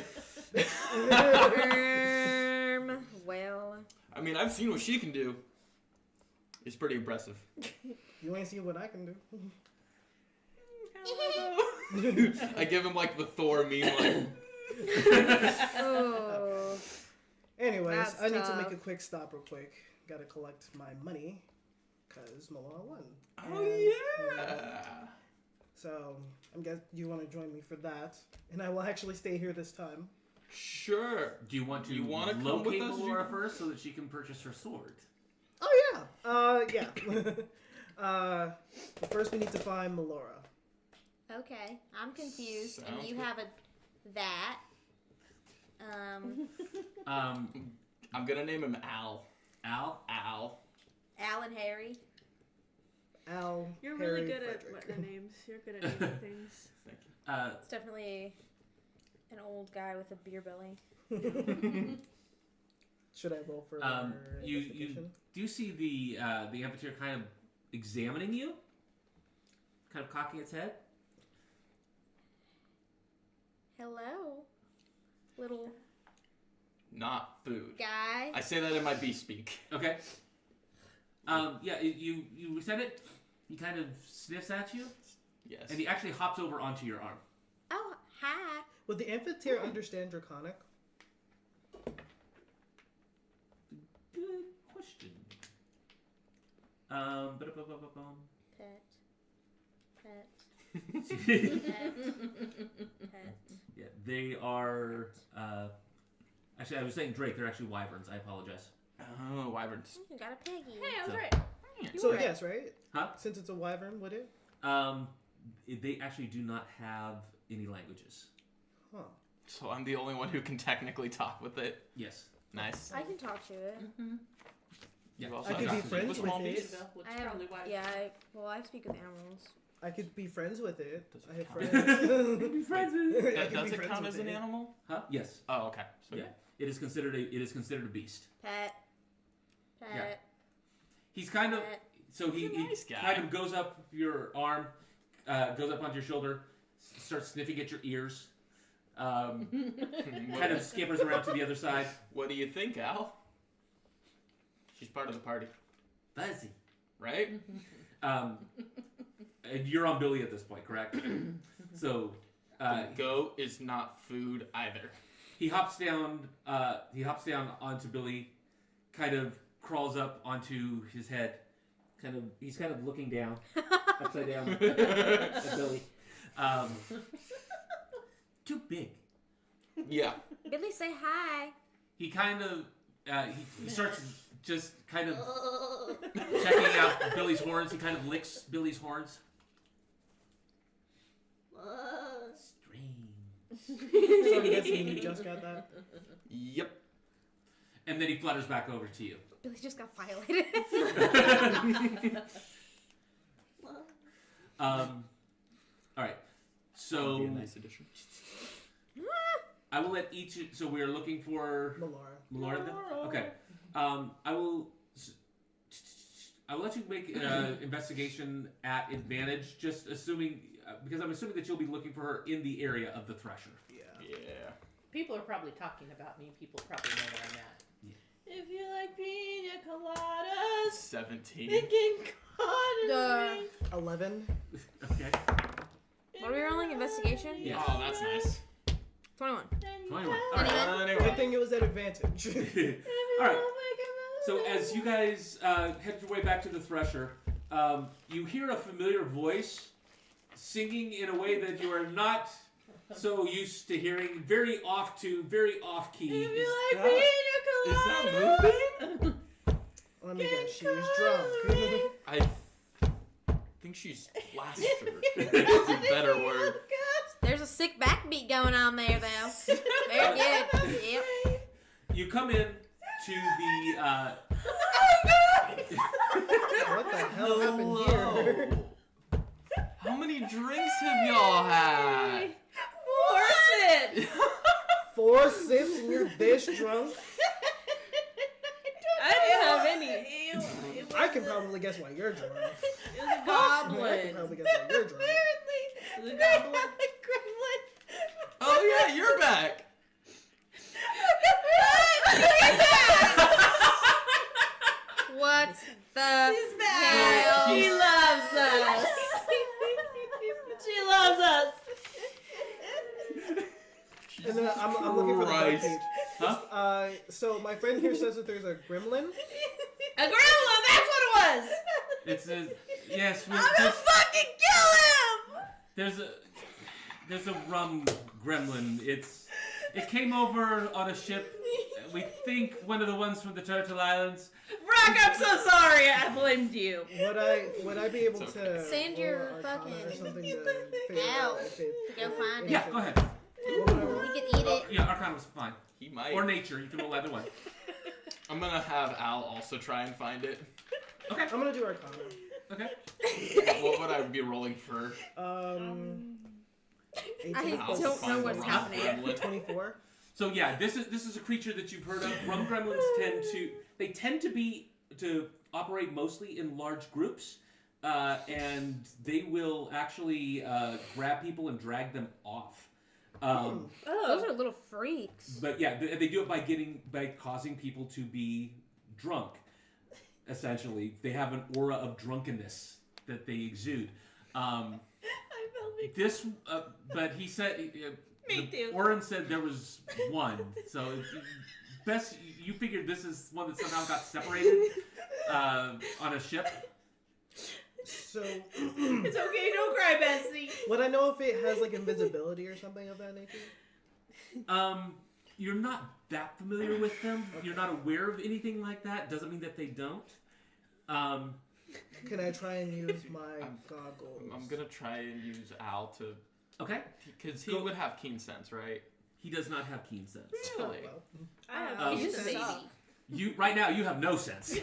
Well. I mean, I've seen what she can do. It's pretty impressive. You ain't seen what I can do. I give him like the Thor meme, like, Oh. Anyways, That's I need to tough. make a quick stop real quick. Gotta collect my money, cause Melora won. oh And, yeah. So I'm guess you want to join me for that, and I will actually stay here this time. Sure. Do you want to You wanna come locate with us, Melora Judy? first so that she can purchase her sword? Oh yeah. But first we need to find Melora. Okay, I'm confused, and Sounds you good. have that. I'm gonna name him Al. Al? Al. Al and Harry. Al. You're Harry, really good Frederick. at names. You're good at naming things. Thank you. It's definitely an old guy with a beer belly. Should I roll for You investigation? do see the amphitheater kind of examining you, kind of cocking its head. Hello, little Not food. guy. I say that in my bee speak. Okay. Yeah, you said it. He kind of sniffs at you, Yes. and he actually hops over onto your arm. Oh, hi. Would the amphitheater understand Draconic? Good question. Ba-da-ba-ba-ba-bum. Pet. Yeah, they are. Actually, I was saying Drake. They're actually wyverns. I apologize. Oh, wyverns. You got a piggy. Hey, I was So- right. So right. yes, right? Huh? Since it's a wyvern, would it? They actually do not have any languages. Huh. So I'm the only one who can technically talk with it. Yes. Nice. I can talk to it. You've Yeah. also I could got be to friends with with small it. bees. Which I is have, probably why. yeah, I speak with animals. I could be friends with it. Does it I have count? friends. Be friends with I That could be does it friends count with as an it. animal? Huh? Yes. Oh, okay. So Yeah. It is considered a beast. Pet. Pet. Yeah. He's kind of Pet. so he, He's a nice he guy. kind of goes up your arm, goes up onto your shoulder, starts sniffing at your ears, kind of scampers around to the other side. What do you think, Al? She's part of the party, Fuzzy. right? And you're on Billy at this point, correct? So Goat is not food either. He hops down. He hops down onto Billy, kind of crawls up onto his head. He's kind of looking down, upside down at Billy. Too big. Yeah. Billy, say hi. He kind of he starts just kind of checking out Billy's horns. He kind of licks Billy's horns. Strange. So I'm guessing you just got that. Yep. And then he flutters back over to you. Billy just got violated. All right. So That'd be a nice addition. I will let each. So we are looking for Melora. Melora. Okay. I will let you make an investigation at advantage, just assuming because I'm assuming that you'll be looking for her in the area of the Thresher. Yeah. People are probably talking about me. People probably know where I'm at. If you like pina coladas, 17. thinking cotton. 11. Okay. What are we rolling? Investigation? Yeah. Oh, that's nice. 21. 21. All right. Good thing it was at advantage. All right. So as you guys head your way back to the Thresher, you hear a familiar voice singing in a way that you are not so used to hearing. Very off tune, very off key. If you like that- pina Is that coladas, moving? Let me guess, she's drunk. I think she's plastered. That's a better word. There's a sick backbeat going on there, though. Very good. Yep. You come in to the. What the hell happened here? How many drinks have y'all had? force it. 4 sips and you're this drunk? I didn't have any. I can probably guess why you're drunk. It was a I can goblin. probably guess why you're drunk. It was a goblin. Oh yeah, you're back. What the She's back. hell? She loves us. She loves us. And then I'm looking for the Christ. back page. Huh? So my friend here says that there's a gremlin. A gremlin, that's what it was. It's a yes. I'm gonna fucking kill him. There's a rum gremlin. It came over on a ship. We think one of the ones from the Turtle Islands. Brock, I'm so sorry. I blamed you. Would I be able It's to Send roll your Arcana fucking- or something to figure Ow. out if it? To go find it. Yeah, go ahead. What would I roll? You can eat it. Yeah, Arcana was fine. He might. Or nature. You can roll either one. I'm gonna have Al also try and find it. Okay. I'm gonna do Arcana. Okay. What would I be rolling for? 18 I Al to don't find know the what's rum happening. gremlin? 24. So yeah, this is a creature that you've heard of. Rum gremlins tend to operate mostly in large groups, and they will actually grab people and drag them off. Those are little freaks. But yeah, they do it by causing people to be drunk. Essentially, they have an aura of drunkenness that they exude. I felt me. This, but he said. Me too. Oren said there was one, so best you figured this is one that somehow got separated on a ship. So It's okay, don't cry, Bessie. would I know if it has like invisibility or something of that nature? You're not that familiar with them. You're not aware of anything like that. Doesn't mean that they don't. Can I try and use my goggles? I'm gonna try and use Al to, Okay. because he Go. would have keen sense, right? He does not have keen sense. Oh, Really? well. I have He's Jesus. a baby. You right now you have no sense. Wait,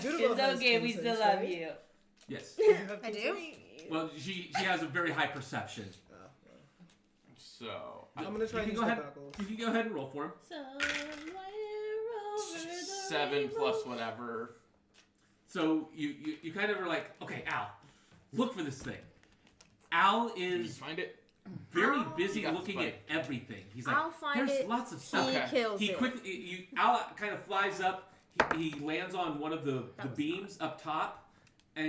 Judith It's okay, we still love you. Yes. I do? Well, she has a very high perception. So I'm gonna try You and can use go my ahead. goggles. You can go ahead and roll for him. Somewhere over the 7 rainbow. plus whatever. So you kind of are like, okay, Al, look for this thing. Al Can you is find it? very I'll- busy Yeah, looking fine. at everything. He's like, I'll find there's it. lots of He stuff. Okay. kills He it. quickly, Al kind of flies up. He lands on one of the That was beams up top, and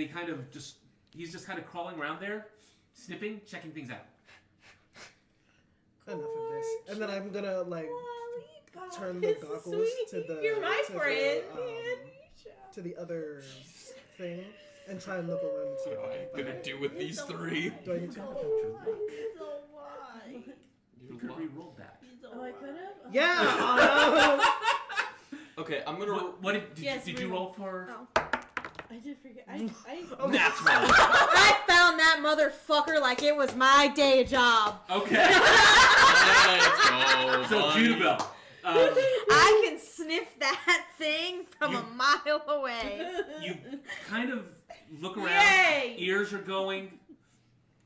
he's just kind of crawling around there. sniffing, checking things out. Enough of this. And then I'm gonna like turn the This is goggles sweet. to the You're my to friend. to the other thing and try and look around and see if What am I gonna do with these three? do I need to? You could have re-rolled that. Oh, I could have? Yeah. Okay, I'm gonna. What did Yes, you roll for? Oh. I did forget. I That's right. I found that motherfucker like it was my day job. Okay. Let's go. So buddy. Judabel. I can sniff that thing from a mile away. You kind of look around. Yay! Ears are going,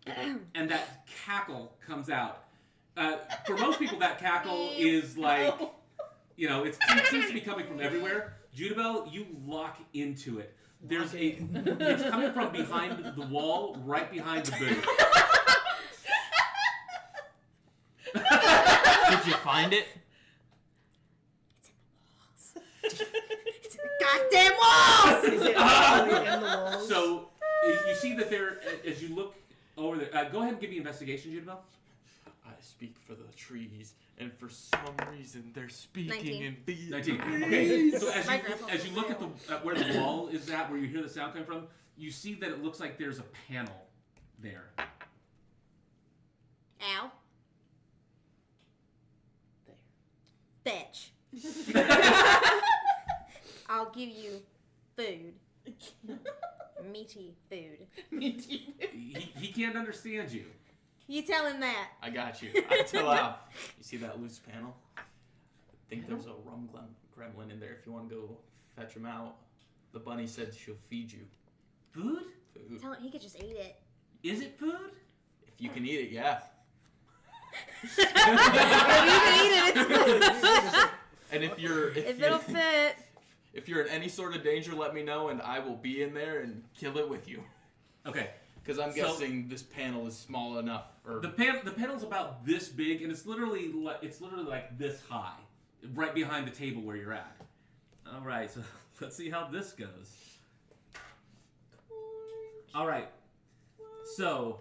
and that cackle comes out. For most people, that cackle is like, it seems to be coming from everywhere. Judabel, you lock into it. It's coming from behind the wall, right behind the booth. Did you find it? It's in the goddamn walls! Is it actually in the walls? So you see that there, as you look over there. Go ahead and give me investigation, Judabel. I speak for the trees, and for some reason they're speaking 19. in bees. 19. Okay. So My grandpa as you look at where the wall is at, where you hear the sound coming from, you see that it looks like there's a panel there. Ow. Fetch. I'll give you food. Meaty food. He can't understand you. You tell him that. I got you. I tell out. You see that loose panel? I think there's a rum gremlin in there. If you want to go fetch him out, the bunny said she'll feed you Food? food. Tell him he could just eat it. Is it food? If you can eat it, yeah. If you can eat it, it's food. And if it'll fit. if you're in any sort of danger, let me know, and I will be in there and kill it with you. Okay. Because I'm So- guessing this panel is small enough. Or The panel's about this big, and it's literally like this high, right behind the table where you're at. All right, so let's see how this goes. All right, so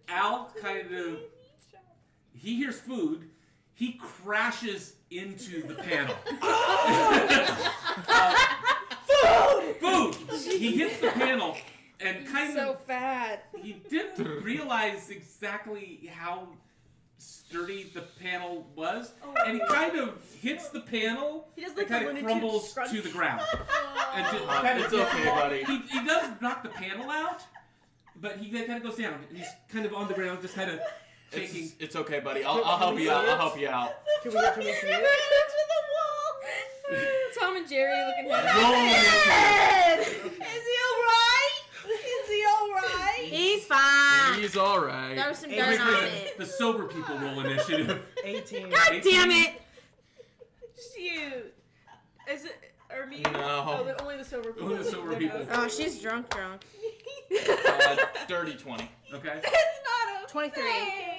Al he hears food, he crashes into the panel. Food! He hits the panel and kind of. fat. He didn't realize exactly how sturdy the panel was, and he kind of hits the panel He does and like kind the of Looney crumbles Tunes scrunch. to the ground. And just kind of it's okay, buddy. He does knock the panel out, but he kind of goes down, and he's kind of on the ground, just kind of shaking. It's okay, buddy. I'll help you out. I'll help you out. Can we see it? Tom and Jerry looking at Roll him. Is he alright? Is he alright? He's fine. He's all right. Throw some Hey, dirt on wait, it. The sober people roll initiative. 18. God damn it! Shoot. Is it or me? No. Oh, only the sober people. Only the sober people. Oh, she's drunk. Dirty 20. Okay. It's not a 23.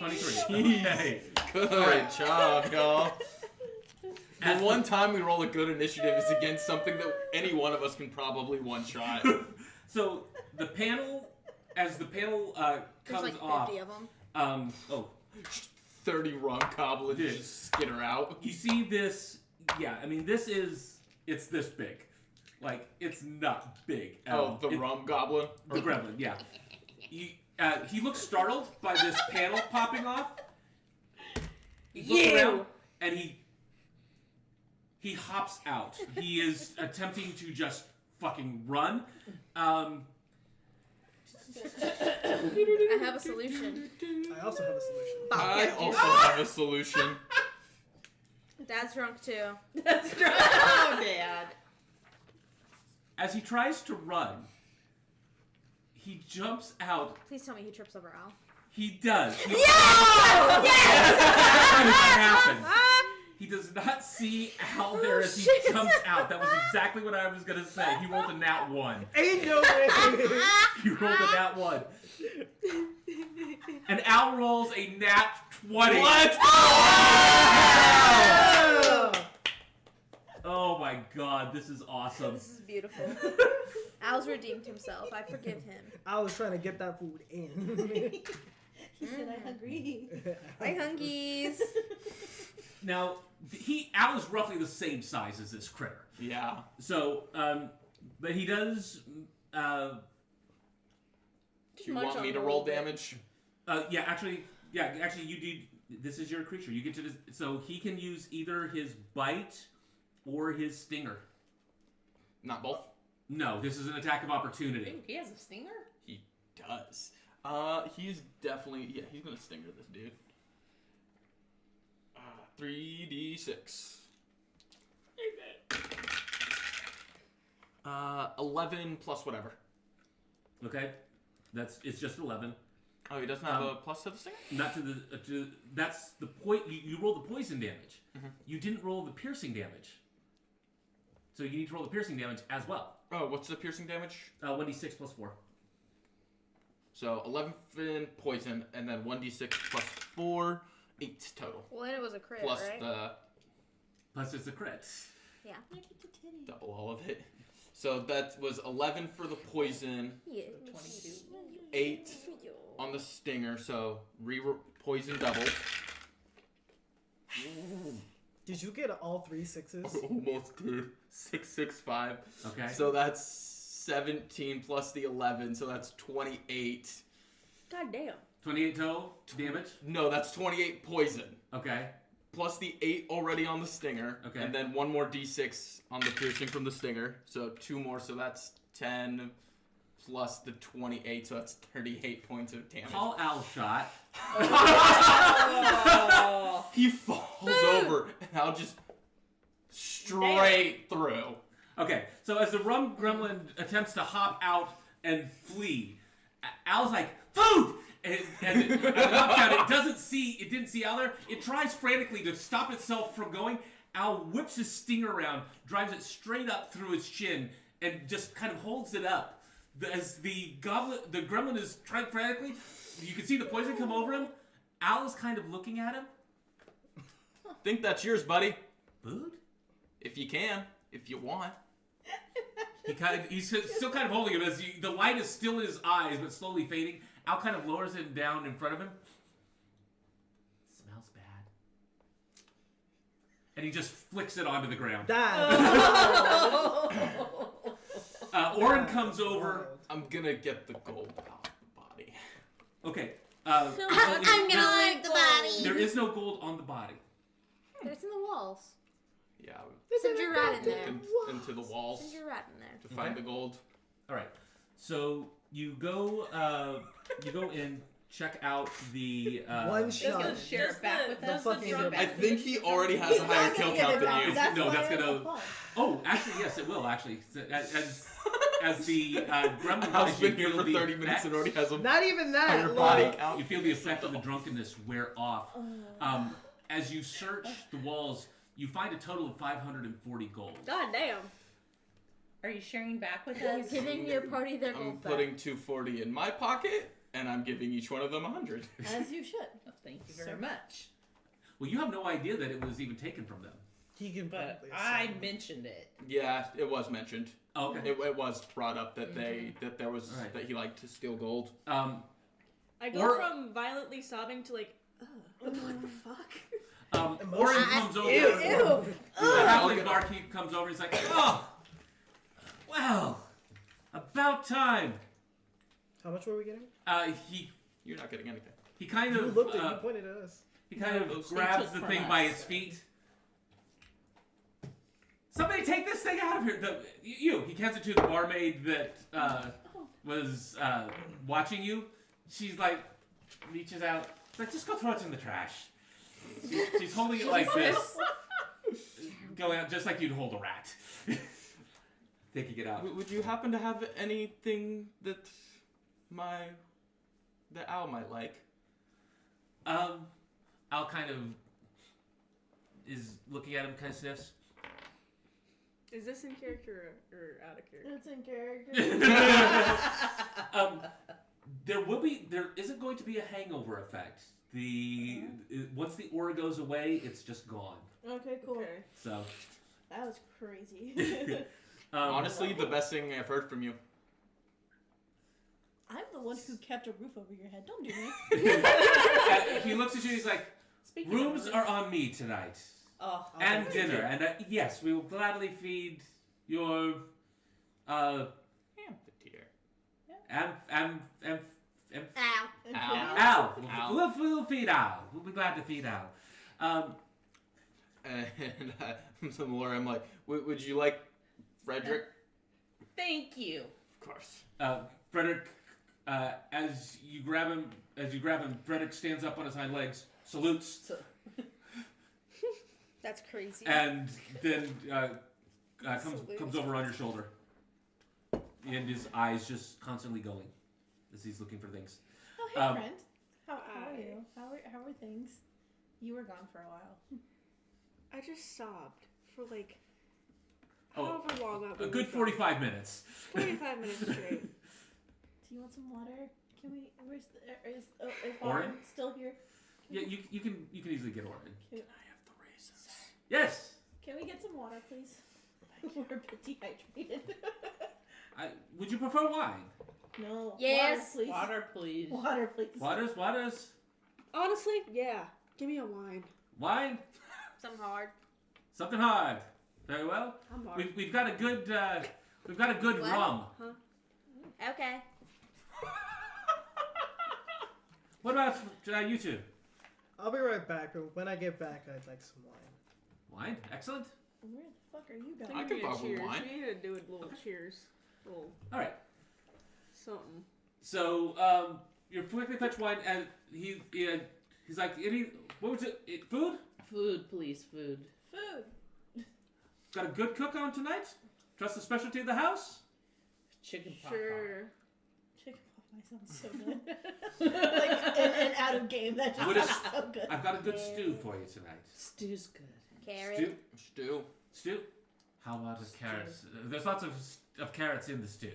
23. Okay. Good job, y'all. The one time we roll a good initiative is against something that any one of us can probably one-shot. So the panel, as the panel There's comes like 50 off, of them. 30 rum goblins Yeah. just skitter out. you see this. Yeah, I mean it's this big, like it's not big at all. Oh, the rum goblin? Or gremlin, yeah. He looks startled by this panel popping off. He looks around and he hops out. He is attempting to just fucking run. I have a solution. I also have a solution. I also have a solution. Dad's drunk too. That's right. Oh, Dad. As he tries to run, he jumps out. Please tell me he trips over Al. He does. He Yes! happen. He does not see Al there as he shit. jumps out. That was exactly what I was gonna say. He rolled a nat 1. Ain't no way! He rolled a nat 1. And Al rolls a nat 20. What? Oh my god, god, this is awesome. This is beautiful. Al's redeemed himself. I forgive him. I was trying to get that food in. He said, "I'm hungry." Hi, hungies. Now, Al is roughly the same size as this critter. Yeah. So, but he does. Do you munch want on me him to a roll little bit. damage? Actually, you do. This is your creature. You get to. So he can use either his bite or his stinger. Not both. No, this is an attack of opportunity. Ooh, he has a stinger? He does. He's definitely he's gonna stinger this dude. 3d6. 11 plus whatever. Okay, it's just 11. Oh, he doesn't have a plus to the stinger? Not to the that's the point. You roll the poison damage. Mhm. You didn't roll the piercing damage. So you need to roll the piercing damage as well. Oh, what's the piercing damage? 1d6 plus 4. So 11 poison, and then 1d6 plus 4, 8 total. Well, then it was a crit, Plus right? the Plus it's a crit. Yeah. double all of it. So that was 11 for the poison, Yeah. 22. 8 on the stinger, so poison double. Did you get all 3 6s? Almost did. 6, 6, 5. Okay. So that's 17 plus the 11, so that's 28. God damn. 28 total damage. No, that's 28 poison. Okay. Plus the 8 already on the stinger. Okay. And then one more d6 on the piercing from the stinger. So 2 more, so that's 10 plus the 28, so that's 38 points of damage. Call Al shot. Oh. He falls over, and I'll just straight through. Okay, so as the rum gremlin attempts to hop out and flee, Al's like, food! And as it hops out, it didn't see Al there. It tries frantically to stop itself from going. Al whips his stinger around, drives it straight up through his chin, and just kind of holds it up. As the gremlin is trying frantically, you can see the poison come over him. Al is kind of looking at him. Think that's yours, buddy. Food? If you can, if you want. He's still kind of holding it as the light is still in his eyes, but slowly fading. Al kind of lowers it down in front of him. Smells bad. And he just flicks it onto the ground. Orin comes over. I'm gonna get the gold off the body. Okay. I'm gonna like the body. There is no gold on the body. It's in the walls. Yeah, Send your rat in there. into the walls Send your rat in there. to find the gold. All right. So you go in, check out the. One He's gonna shot. share it back with the us. fucking- I think he already has a higher kill count than you. No, that's gonna. Oh, actually, yes, it will. Actually, as the gremlin Al's as you been here feel for the 30 minutes and already effect- has a Not even higher that. body Look. count. You feel the effect of the drunkenness wear off. As you search the walls, you find a total of 540 gold. God damn. Are you sharing back with You're us? giving your party their I'm gold putting 240 in my pocket, and I'm giving each one of them 100. As you should. Oh, thank you very much. Well, you have no idea that it was even taken from them. He can But probably I assign. mentioned it. Yeah, it was mentioned. Oh, okay. It was brought up that that there was Alright. that he liked to steal gold. I go Or- from violently sobbing to like, what the fuck? Orin comes over. Ew. The halfling barkeep comes over. He's like, "Oh, well, about time." How much were we getting? You're not getting anything. He kind You of looked at you pointed at us. he kind of Those grabs things the from thing us. by its feet. Somebody take this thing out of here! He hands it to the barmaid that was watching you. She's like, reaches out. It's like, just go throw it in the trash. She's holding it like this, going out just like you'd hold a rat. Taking it out. Would you happen to have anything that Al might like? Al kind of is looking at him, kind of sniffs. Is this in character or out of character? It's in character. There isn't going to be a hangover effect. Once the aura goes away, it's just gone. Okay, cool. Okay. So, That was crazy. Honestly, the best thing I've heard from you. I'm the one who kept a roof over your head. Don't do me. He looks at you. He's like, Speaking "Rooms of are on me tonight, Oh, and thank dinner, you. and yes, we will gladly feed your Amphitheater. Ow. Al. Al. We'll feed Al. We'll be glad to feed Al. And so Laura, I'm like, would you like Frederick? Thank you. Of course. Frederick, as you grab him, Frederick stands up on his hind legs, salutes, That's crazy. and then comes over on your shoulder, and his eyes just constantly going as he's looking for things. Oh, hey, Um, friend. How are you? How are things? You were gone for a while. I just sobbed for like Oh, however long that A movie good was. 45 minutes. 45 minutes straight. Do you want some water? Can we? Is Orin? Orin still here? Yeah, you can easily get Orin. I have the raisins. Yes. Can we get some water, please? We're a bit dehydrated. Would you prefer wine? No. Yes. Water, please. Water, please. Water, please. Waters. Honestly, yeah. Give me a wine. Wine. Something hard. Something hard. Very well. I'm hard. We've got a good What? rum. Okay. What about you two? I'll be right back, but when I get back, I'd like some wine. Wine. Excellent. Where the fuck are you I going? could We need a fuck with cheers. wine. We need to do a little cheers. Little All right. something. So you're quickly fetch wine, and he's like, what was it? Food? Food, please, food. Food. Got a good cook on tonight? Trust the specialty of the house? Chicken pot Sure. Chicken pot pie sounds so good. Like and out of game. That just What is- sounds so good. I've got a good stew for you tonight. Stew's good. Carrot. Stew? Stew. Stew? How about the carrots? There's lots of carrots in the stew.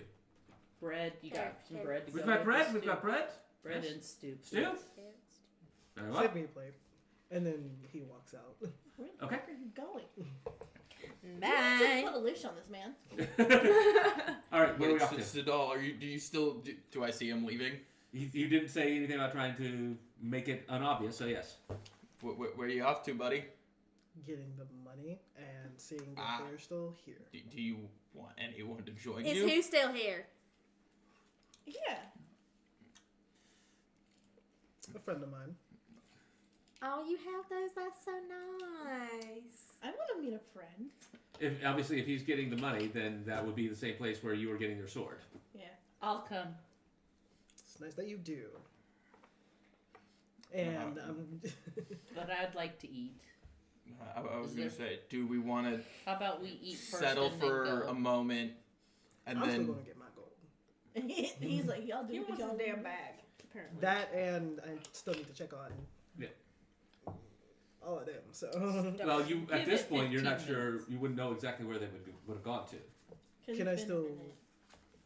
Bread, you got some bread to We've go got with bread. the We've stew? got bread. Bread Yes. and stew. Stew? please. Very well. Save me a plate. And then he walks out. Where the Okay. fuck are you going? Just Bye. put a leash on this man. All right, where are we off to? Sidal, do you still? Do I see him leaving? You didn't say anything about trying to make it unobvious, so yes. Where are you off to, buddy? Getting the money and seeing if Ah. they're still here. Do you want anyone to join Is you? who still here? Yeah. A friend of mine. Oh, you have those? That's so nice. I want to meet a friend. If he's getting the money, then that would be the same place where you were getting your sword. Yeah. I'll come. It's nice that you do. And But I'd like to eat. I was Is gonna there- say, do we want to How about we eat first settle and for then go? a moment, and I'm still then going to get my gold. He's like, y'all do He what wants y'all his damn want. bag, apparently. That and I still need to check on Yeah. all of them. So Well, you at Give this it point, you're not 15 sure. minutes. You wouldn't know exactly where they would have gone to. 'Cause can I it's been a still minute.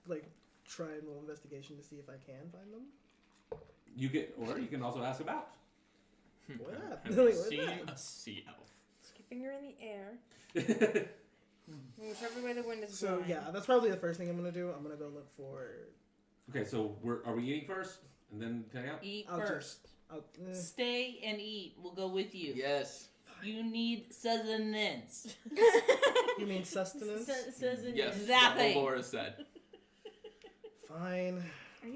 like try and roll investigation to see if I can find them? You can also ask about. Why not? have Like, you why seen not? a sea elf? Stick your finger in the air. Whichever way the wind is So blowing. yeah, that's probably the first thing I'm gonna do. I'm gonna go look for. Okay, so are we eating first and then heading out? Eat I'll first. Stay and eat. We'll go with you. Yes. You need sustenance. You mean sustenance? Sustenance. Yes. That That's what thing. Laura said. Fine.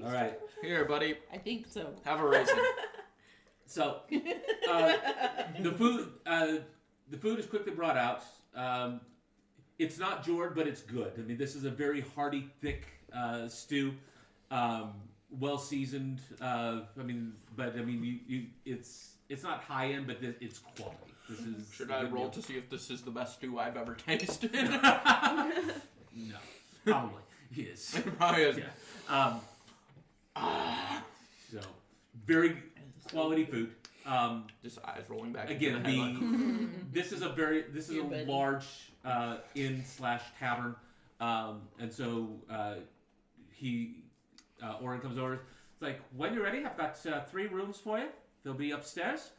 All right. Here, buddy, I think so. have a raisin. So the food is quickly brought out. It's not Jord, but it's good. I mean, this is a very hearty, thick stew, well seasoned. It's not high end, but it's quality. This is. Should a I good roll meal. to see if this is the best stew I've ever tasted? No, probably yes. Probably is. Yeah. So very quality food. Just eyes rolling back. Again, into the headline. this is You're a ready. large inn/tavern, and so Orin comes over. It's like, when you're ready, I've got 3 rooms for you. They'll be upstairs,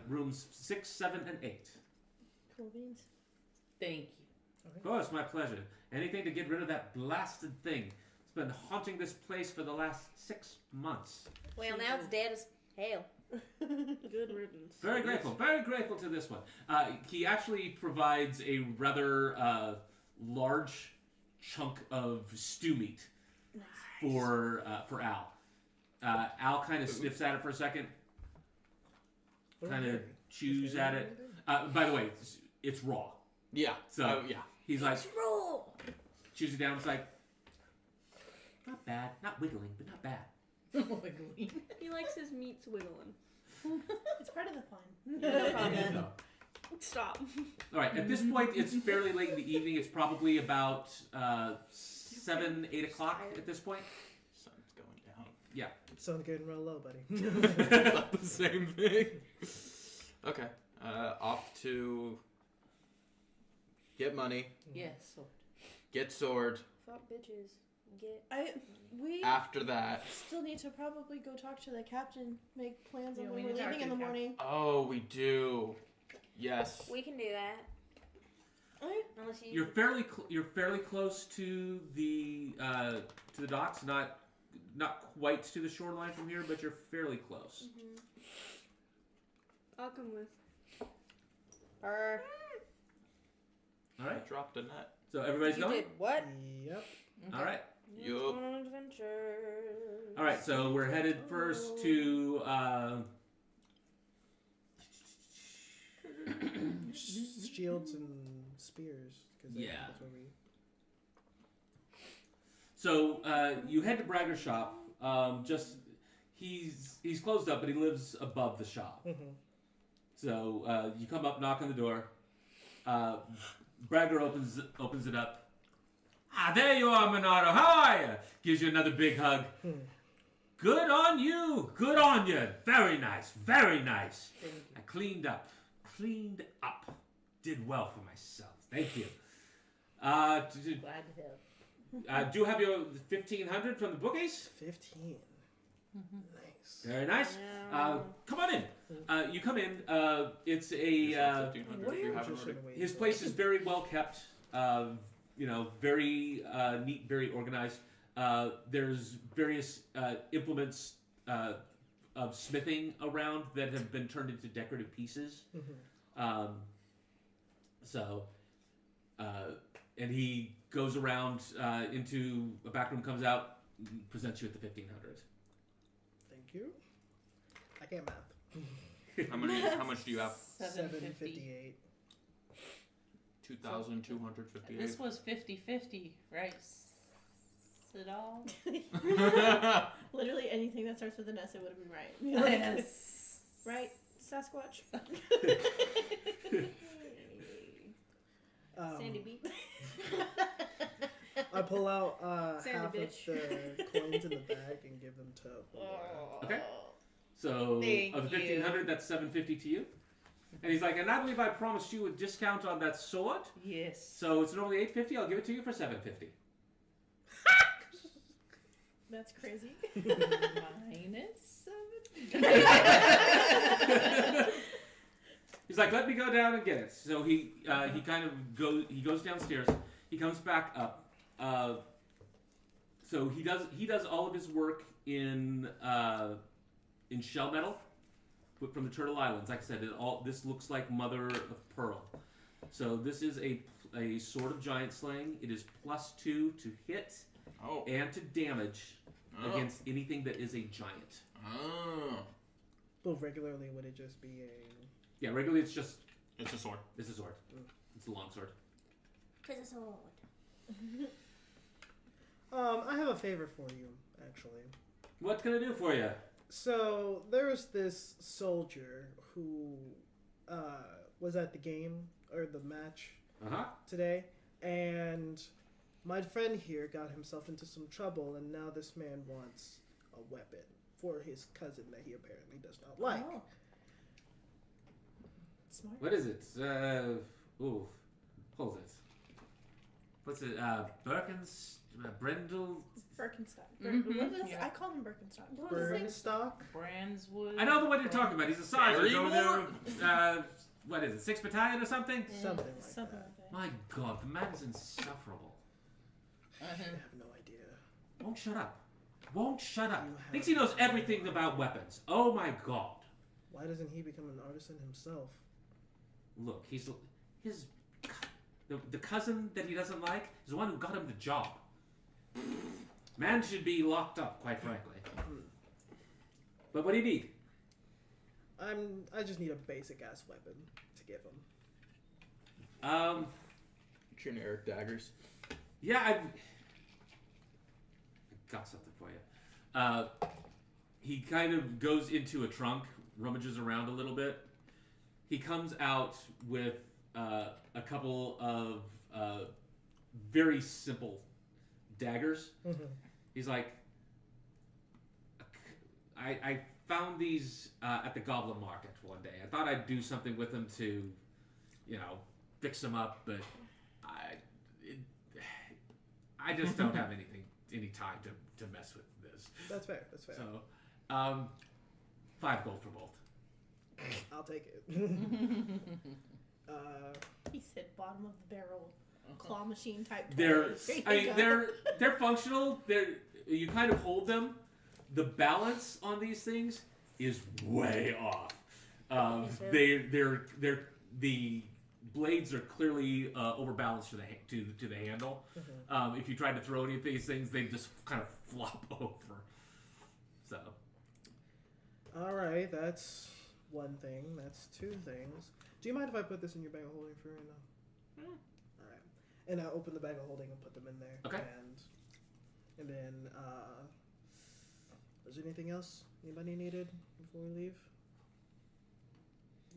rooms 6, 7, and 8. Cool beans. Thank you. Of course, my pleasure. Anything to get rid of that blasted thing. It's been haunting this place for the last 6 months. Well, now it's dead as hell. Good riddance. Very grateful to this one. He actually provides a rather large chunk of stew meat for Al. Al kind of sniffs at it for a second, kind of chews at it. By the way, it's raw. Yeah. So yeah. he's like, It's raw. chews it down. It's like, not bad, not wiggling, but not bad. He likes his meats wiggling. It's part of the fun. No problem. No. Stop. All right. At this point, it's fairly late in the evening. It's probably about 7, 8 o'clock at this point. Sun's going down. Yeah. Sun's getting real low, buddy. Not the same thing. Okay. Off to get money, Yes. So get sword. Fuck bitches. Get. We After that. still need to probably go talk to the captain, make plans on Yeah, when we we're need to talk leaving to in the the morning. Oh, we do. Yes. We can do that. Okay. Unless you. You're fairly close to the docks. Not quite to the shoreline from here, but you're fairly close. Mm-hmm. I'll come with. All I right. dropped a net. So everybody's You going. did what? Yep. All right. Let's go on an adventure. All right. So we're headed first to. Shields and spears. 'Cause Yeah. That's where we... So you head to Bragger's shop. He's closed up, but he lives above the shop. Mhm. So you come up, knock on the door. Bragger opens it up. Ah, there you are, Monado. How are you? Gives you another big hug. Good on you. Good on you. Very nice. Very nice. thank you. I cleaned up. Did well for myself. Thank you. Glad to help. Do you have your 1,500 from the bookies? 15. Nice. Very nice. Come on in. You come in. It's Here's a. 1,500 if you haven't Just already. in a way, His so- place is very well kept. Very neat, very organized. There's various implements of smithing around that have been turned into decorative pieces. Mhm. And he goes around into a back room, comes out, presents you with the 1,500. Thank you. I can't math. How much do you have? 758. 2,258. This was 50-50, right? Sidal? Literally anything that starts with an S, it would have been right. Yes. Right, Sasquatch? Sandy Beach. I pull out Sandy half bitch. of the coins in the bag and give them to Laura. Okay. So Thank of the you. 1,500, that's 750 to you. And he's like, and I believe I promised you a discount on that sword. Yes. So it's normally 850. I'll give it to you for 750. That's crazy. Minus 7. He's like, let me go down and get it. So he kind of goes downstairs. He comes back up. So he does all of his work in shell metal, but from the Turtle Islands. Like I said, this looks like mother of pearl. So this is a sword of giant slaying. It is +2 to hit and to damage against anything that is a giant. Well, regularly, would it just be a... Yeah, regularly it's just It's a sword. it's a sword. It's a long sword. It's a sword. I have a favor for you, actually. What can I do for you? So, there was this soldier who was at the game, or the match today, and my friend here got himself into some trouble, and now this man wants a weapon for his cousin that he apparently does not like. Oh. Smart. What is it? Ooh, hold it. What's it? Brendel. Birkenstock. Mhm, What is yeah. I call him Birkenstock. Burnstock? Brandswood. I know the one you're talking about. He's a sergeant over there, what is it, 6th Battalion or something? Something like Something that. like that. My God, the man is insufferable. I have no idea. Won't shut up. Won't shut up. You have Thinks he knows everything about weapons. Oh my God. Why doesn't he become an artisan himself? Look, the cousin that he doesn't like is the one who got him the job. Man should be locked up, quite frankly. But what do you need? I just need a basic ass weapon to give him. Generic daggers. Yeah, I got something for you. He kind of goes into a trunk, rummages around a little bit. He comes out with a couple of very simple daggers. Mm-hmm. He's like, I found these at the Goblin Market one day. I thought I'd do something with them to, fix them up, but I just don't have any time to mess with this. That's fair. That's fair. So, 5 gold for both. I'll take it. He said bottom of the barrel claw machine type. They're, toys. I mean, they're functional. You kind of hold them. The balance on these things is way off. The blades are clearly overbalanced to the handle. Mm-hmm. If you tried to throw any of these things, they just kind of flop over. So. All right, that's one thing. That's 2 things. Do you mind if I put this in your bag of holding for right now? All right. And I open the bag of holding and put them in there. Okay. And then, is there anything else anybody needed before we leave?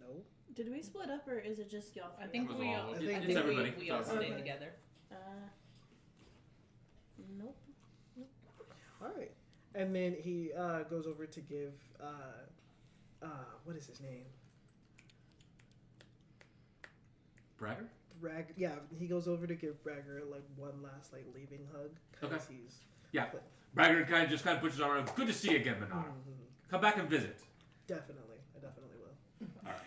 No. Did we split up or is it just y'all? I three? think It was we all all. of I us. think It's everybody. we all It's stayed everybody. together. Nope. All right. And then he goes over to give, what is his name? Bragger? Yeah, he goes over to give Bragger one last leaving hug because Okay. he's Yeah. Bragger kind of puts his arm around. Good to see you again, Menard. Come back and visit. Definitely, I definitely will. All right.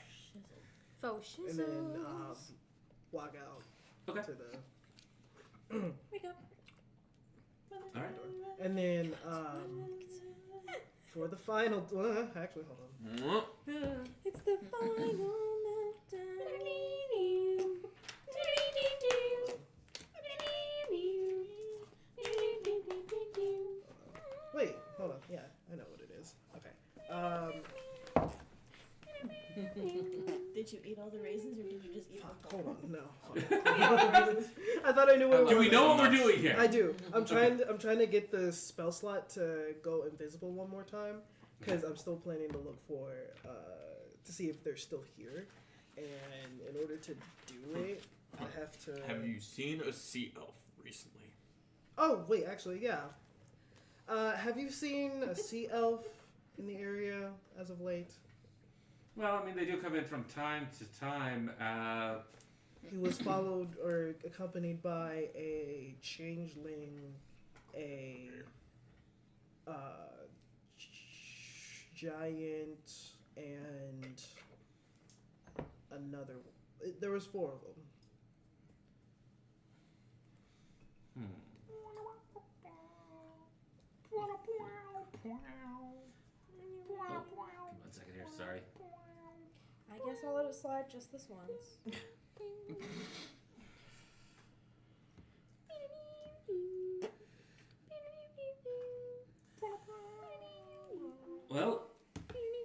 Faux And then shizzles. walk out Okay. to the Wake up. All right. and then for the final actually hold on. It's the final Wait, hold on. Yeah, I know what it is. Okay. Did you eat all the raisins or did you just eat one? Hold on. No. I thought I knew what it was. Do we know what we're doing here? I do. I'm trying to get the spell slot to go invisible one more time because I'm still planning to look for to see if they're still here, and in order to do it, I have to. Have you seen a sea elf recently? Oh wait, actually, yeah. Have you seen a sea elf in the area as of late? Well, I mean, they do come in from time to time. He was followed or accompanied by a changeling, a giant, and another. There was 4 of them. Oh, give me 1 second here. Sorry. I guess I'll let it slide just this once. Well,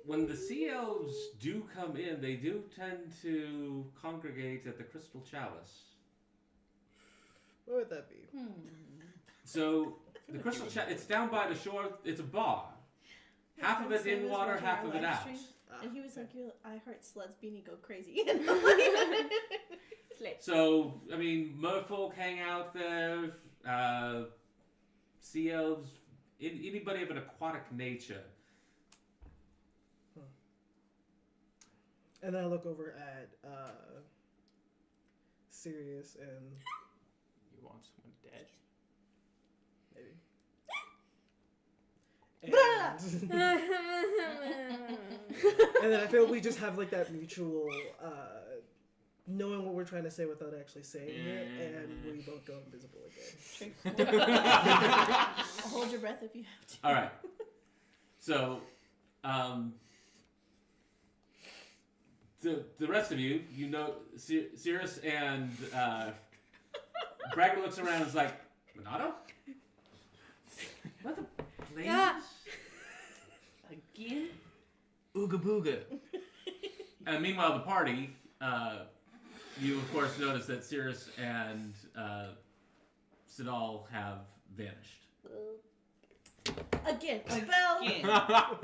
when the sea elves do come in, they do tend to congregate at the Crystal Chalice. What would that be? So the Crystal Chalice, it's down by the shore. It's a bar. Half of it in water, half of it out. And he was like, I heart sluts beanie go crazy. So, I mean, merfolk hang out there, sea elves, anybody of an aquatic nature. And then I look over at Sirius and You want someone dead? maybe. And then I feel we just have that mutual knowing what we're trying to say without actually saying it, and we both go invisible again. Hold your breath if you have to. All right. So, the rest of you, you know, Cirrus and Bragger looks around and is like, Minato? What the planes? Yeah. Again? Ooga booga. And meanwhile, the party, you of course notice that Cirrus and Sidal have vanished. Again, a bell Again.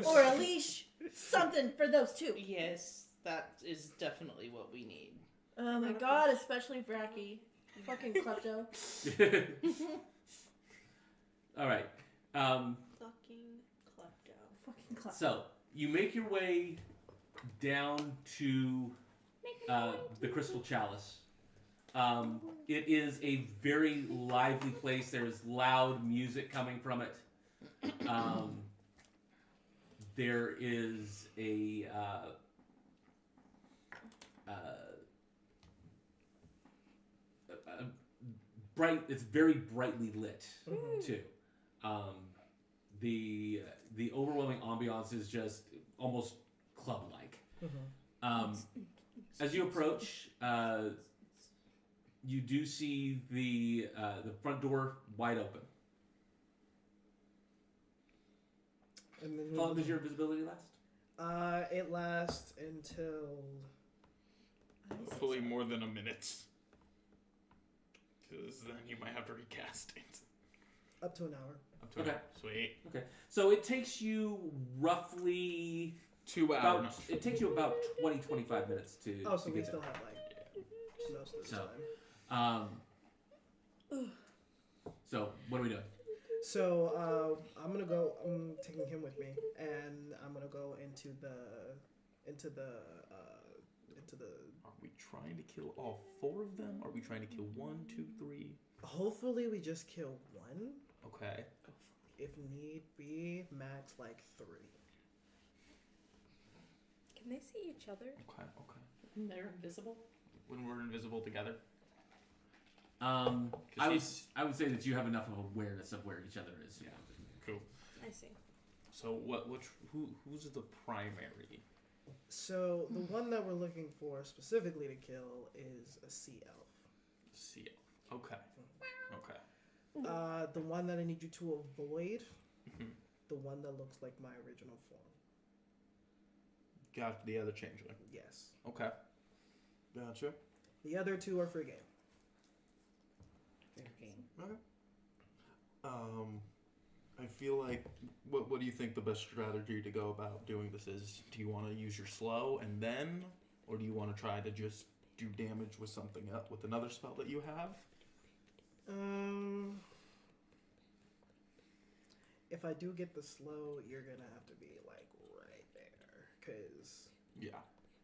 or a leash, something for those two. Yes, that is definitely what we need. Oh my god, especially Bracky. Fucking klepto. All right. Fucking klepto. Fucking klepto. So you make your way down to the Crystal Chalice. It is a very lively place. There's loud music coming from it. There is a bright. It's very brightly lit too. The overwhelming ambiance is just almost club-like. As you approach, you do see the front door wide open. And then How long does your invisibility last? it lasts until Hopefully more than a minute. Because then you might have to recast it. up to an hour. Up to Okay. Sweet. Okay, so it takes you roughly 2 hours. it takes you about 20-25 minutes to. Oh, so to we get still there. have like most of the So- time. So what are we doing? So I'm gonna go. I'm taking him with me, and I'm gonna go into the. Are we trying to kill all 4 of them? Are we trying to kill 1, 2, 3? Hopefully, we just kill one. Okay. If need be, max like 3. Can they see each other? Okay. They're invisible? When we're invisible together. I would say that you have enough of awareness of where each other is. Yeah. Cool. I see. So who's the primary? So the one that we're looking for specifically to kill is a sea elf. Seal. Okay. The one that I need you to avoid, Mhm. the one that looks like my original form. Got the other changeling. Yes. Okay. Gotcha. The other 2 are for game. Fair game. Okay. I feel like what do you think the best strategy to go about doing this is? Do you want to use your slow and then, or do you want to try to just do damage with something else, with another spell that you have? If I do get the slow, you're gonna have to be like right there, cause Yeah.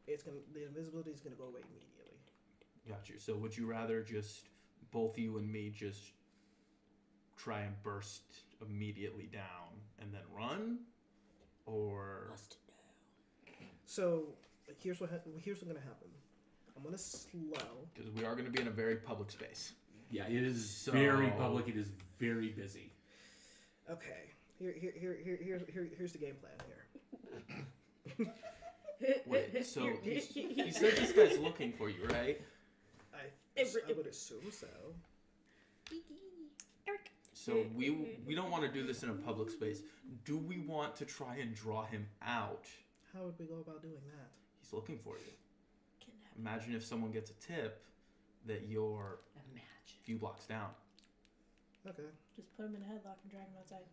the invisibility is gonna go away immediately. Got you. So would you rather just both you and me just try and burst immediately down and then run, or So here's what's gonna happen. I'm gonna slow. because we are going to be in a very public space. Yeah, it is So- very public. It is very busy. Okay. Here's the game plan here. Wait. So he said this guy's looking for you, right? I would assume so. So we don't want to do this in a public space. Do we want to try and draw him out? How would we go about doing that? He's looking for you. Imagine if someone gets a tip that you're Imagine. a few blocks down. Okay. Just put him in a headlock and drag him outside.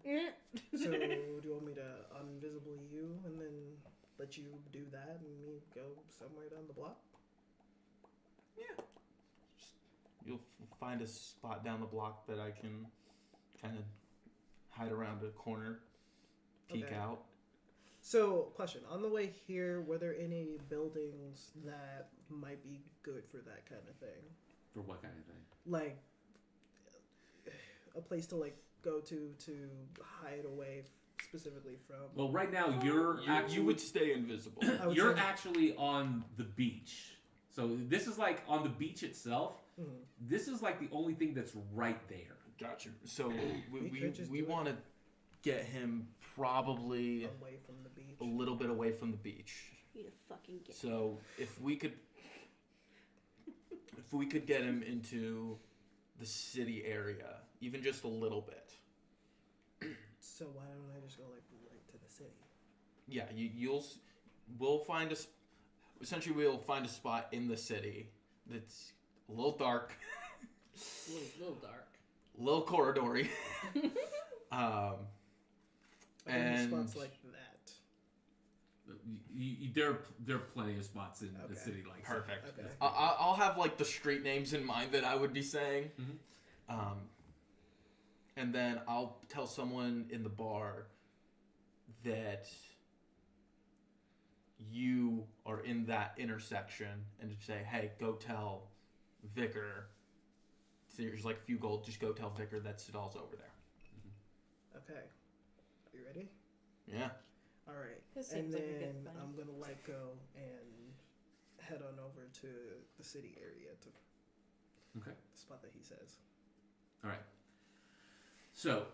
So do you want me to invisible you and then let you do that and me go somewhere down the block? Yeah. You'll find a spot down the block that I can kind of hide around a corner, peek Okay. out. So, question. On the way here, were there any buildings that might be good for that kind of thing? For what kind of thing? Like, a place to, like, go to hide away specifically from... Well, right now you're You would stay invisible. I would you're say- actually on the beach. So this is like on the beach itself. Mhm. This is like the only thing that's right there. Gotcha. So We could just we do it. want to get him probably Away from the beach. a little bit away from the beach. Need to fucking get. So if we could get him into the city area, even just a little bit. So why don't I just go like right to the city? Yeah, we'll find essentially we'll find a spot in the city that's a little dark, Little dark. a little corridory. I think And- spots like that. There are plenty of spots in the Okay. city like Perfect. Okay. I'll have like the street names in mind that I would be saying. Mhm. And then I'll tell someone in the bar that you are in that intersection and just say, hey, go tell Vickor. So there's like a few gold. Just go tell Vickor that Sidal's over there. Okay. Are you ready? Yeah. All right. This And seems like a then good plan. I'm gonna let go and head on over to the city area to Okay. the spot that he says. All right. So,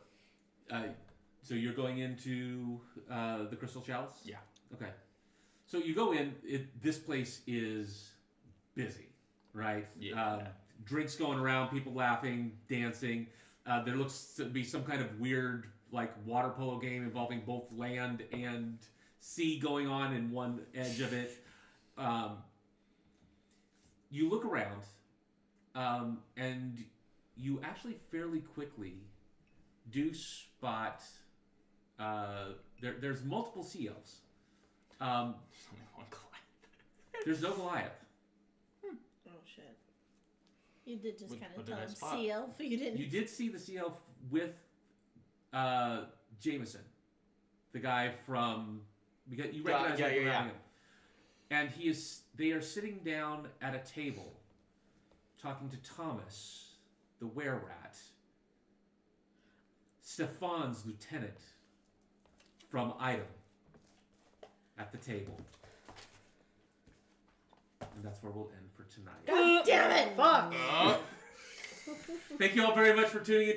so you're going into the Crystal Chalice? Yeah. Okay. So you go in. This place is busy, right? Yeah. Drinks going around, people laughing, dancing. There looks to be some kind of weird, like, water polo game involving both land and sea going on in one edge of it. You look around, and you actually fairly quickly do spot. There's multiple sea elves. There's only one Goliath. There's no Goliath. Oh shit. You did just What- kind what of did tell I him spot? sea elf. You didn't. You did see the sea elf with Jameson, the guy from. Because you recognize him from yeah. having him. And they are sitting down at a table, talking to Thomas, the were-rat, Stefan's lieutenant from Item, at the table. And that's where we'll end for tonight. God damn it! Fuck. Uh, Thank you all very much for tuning in.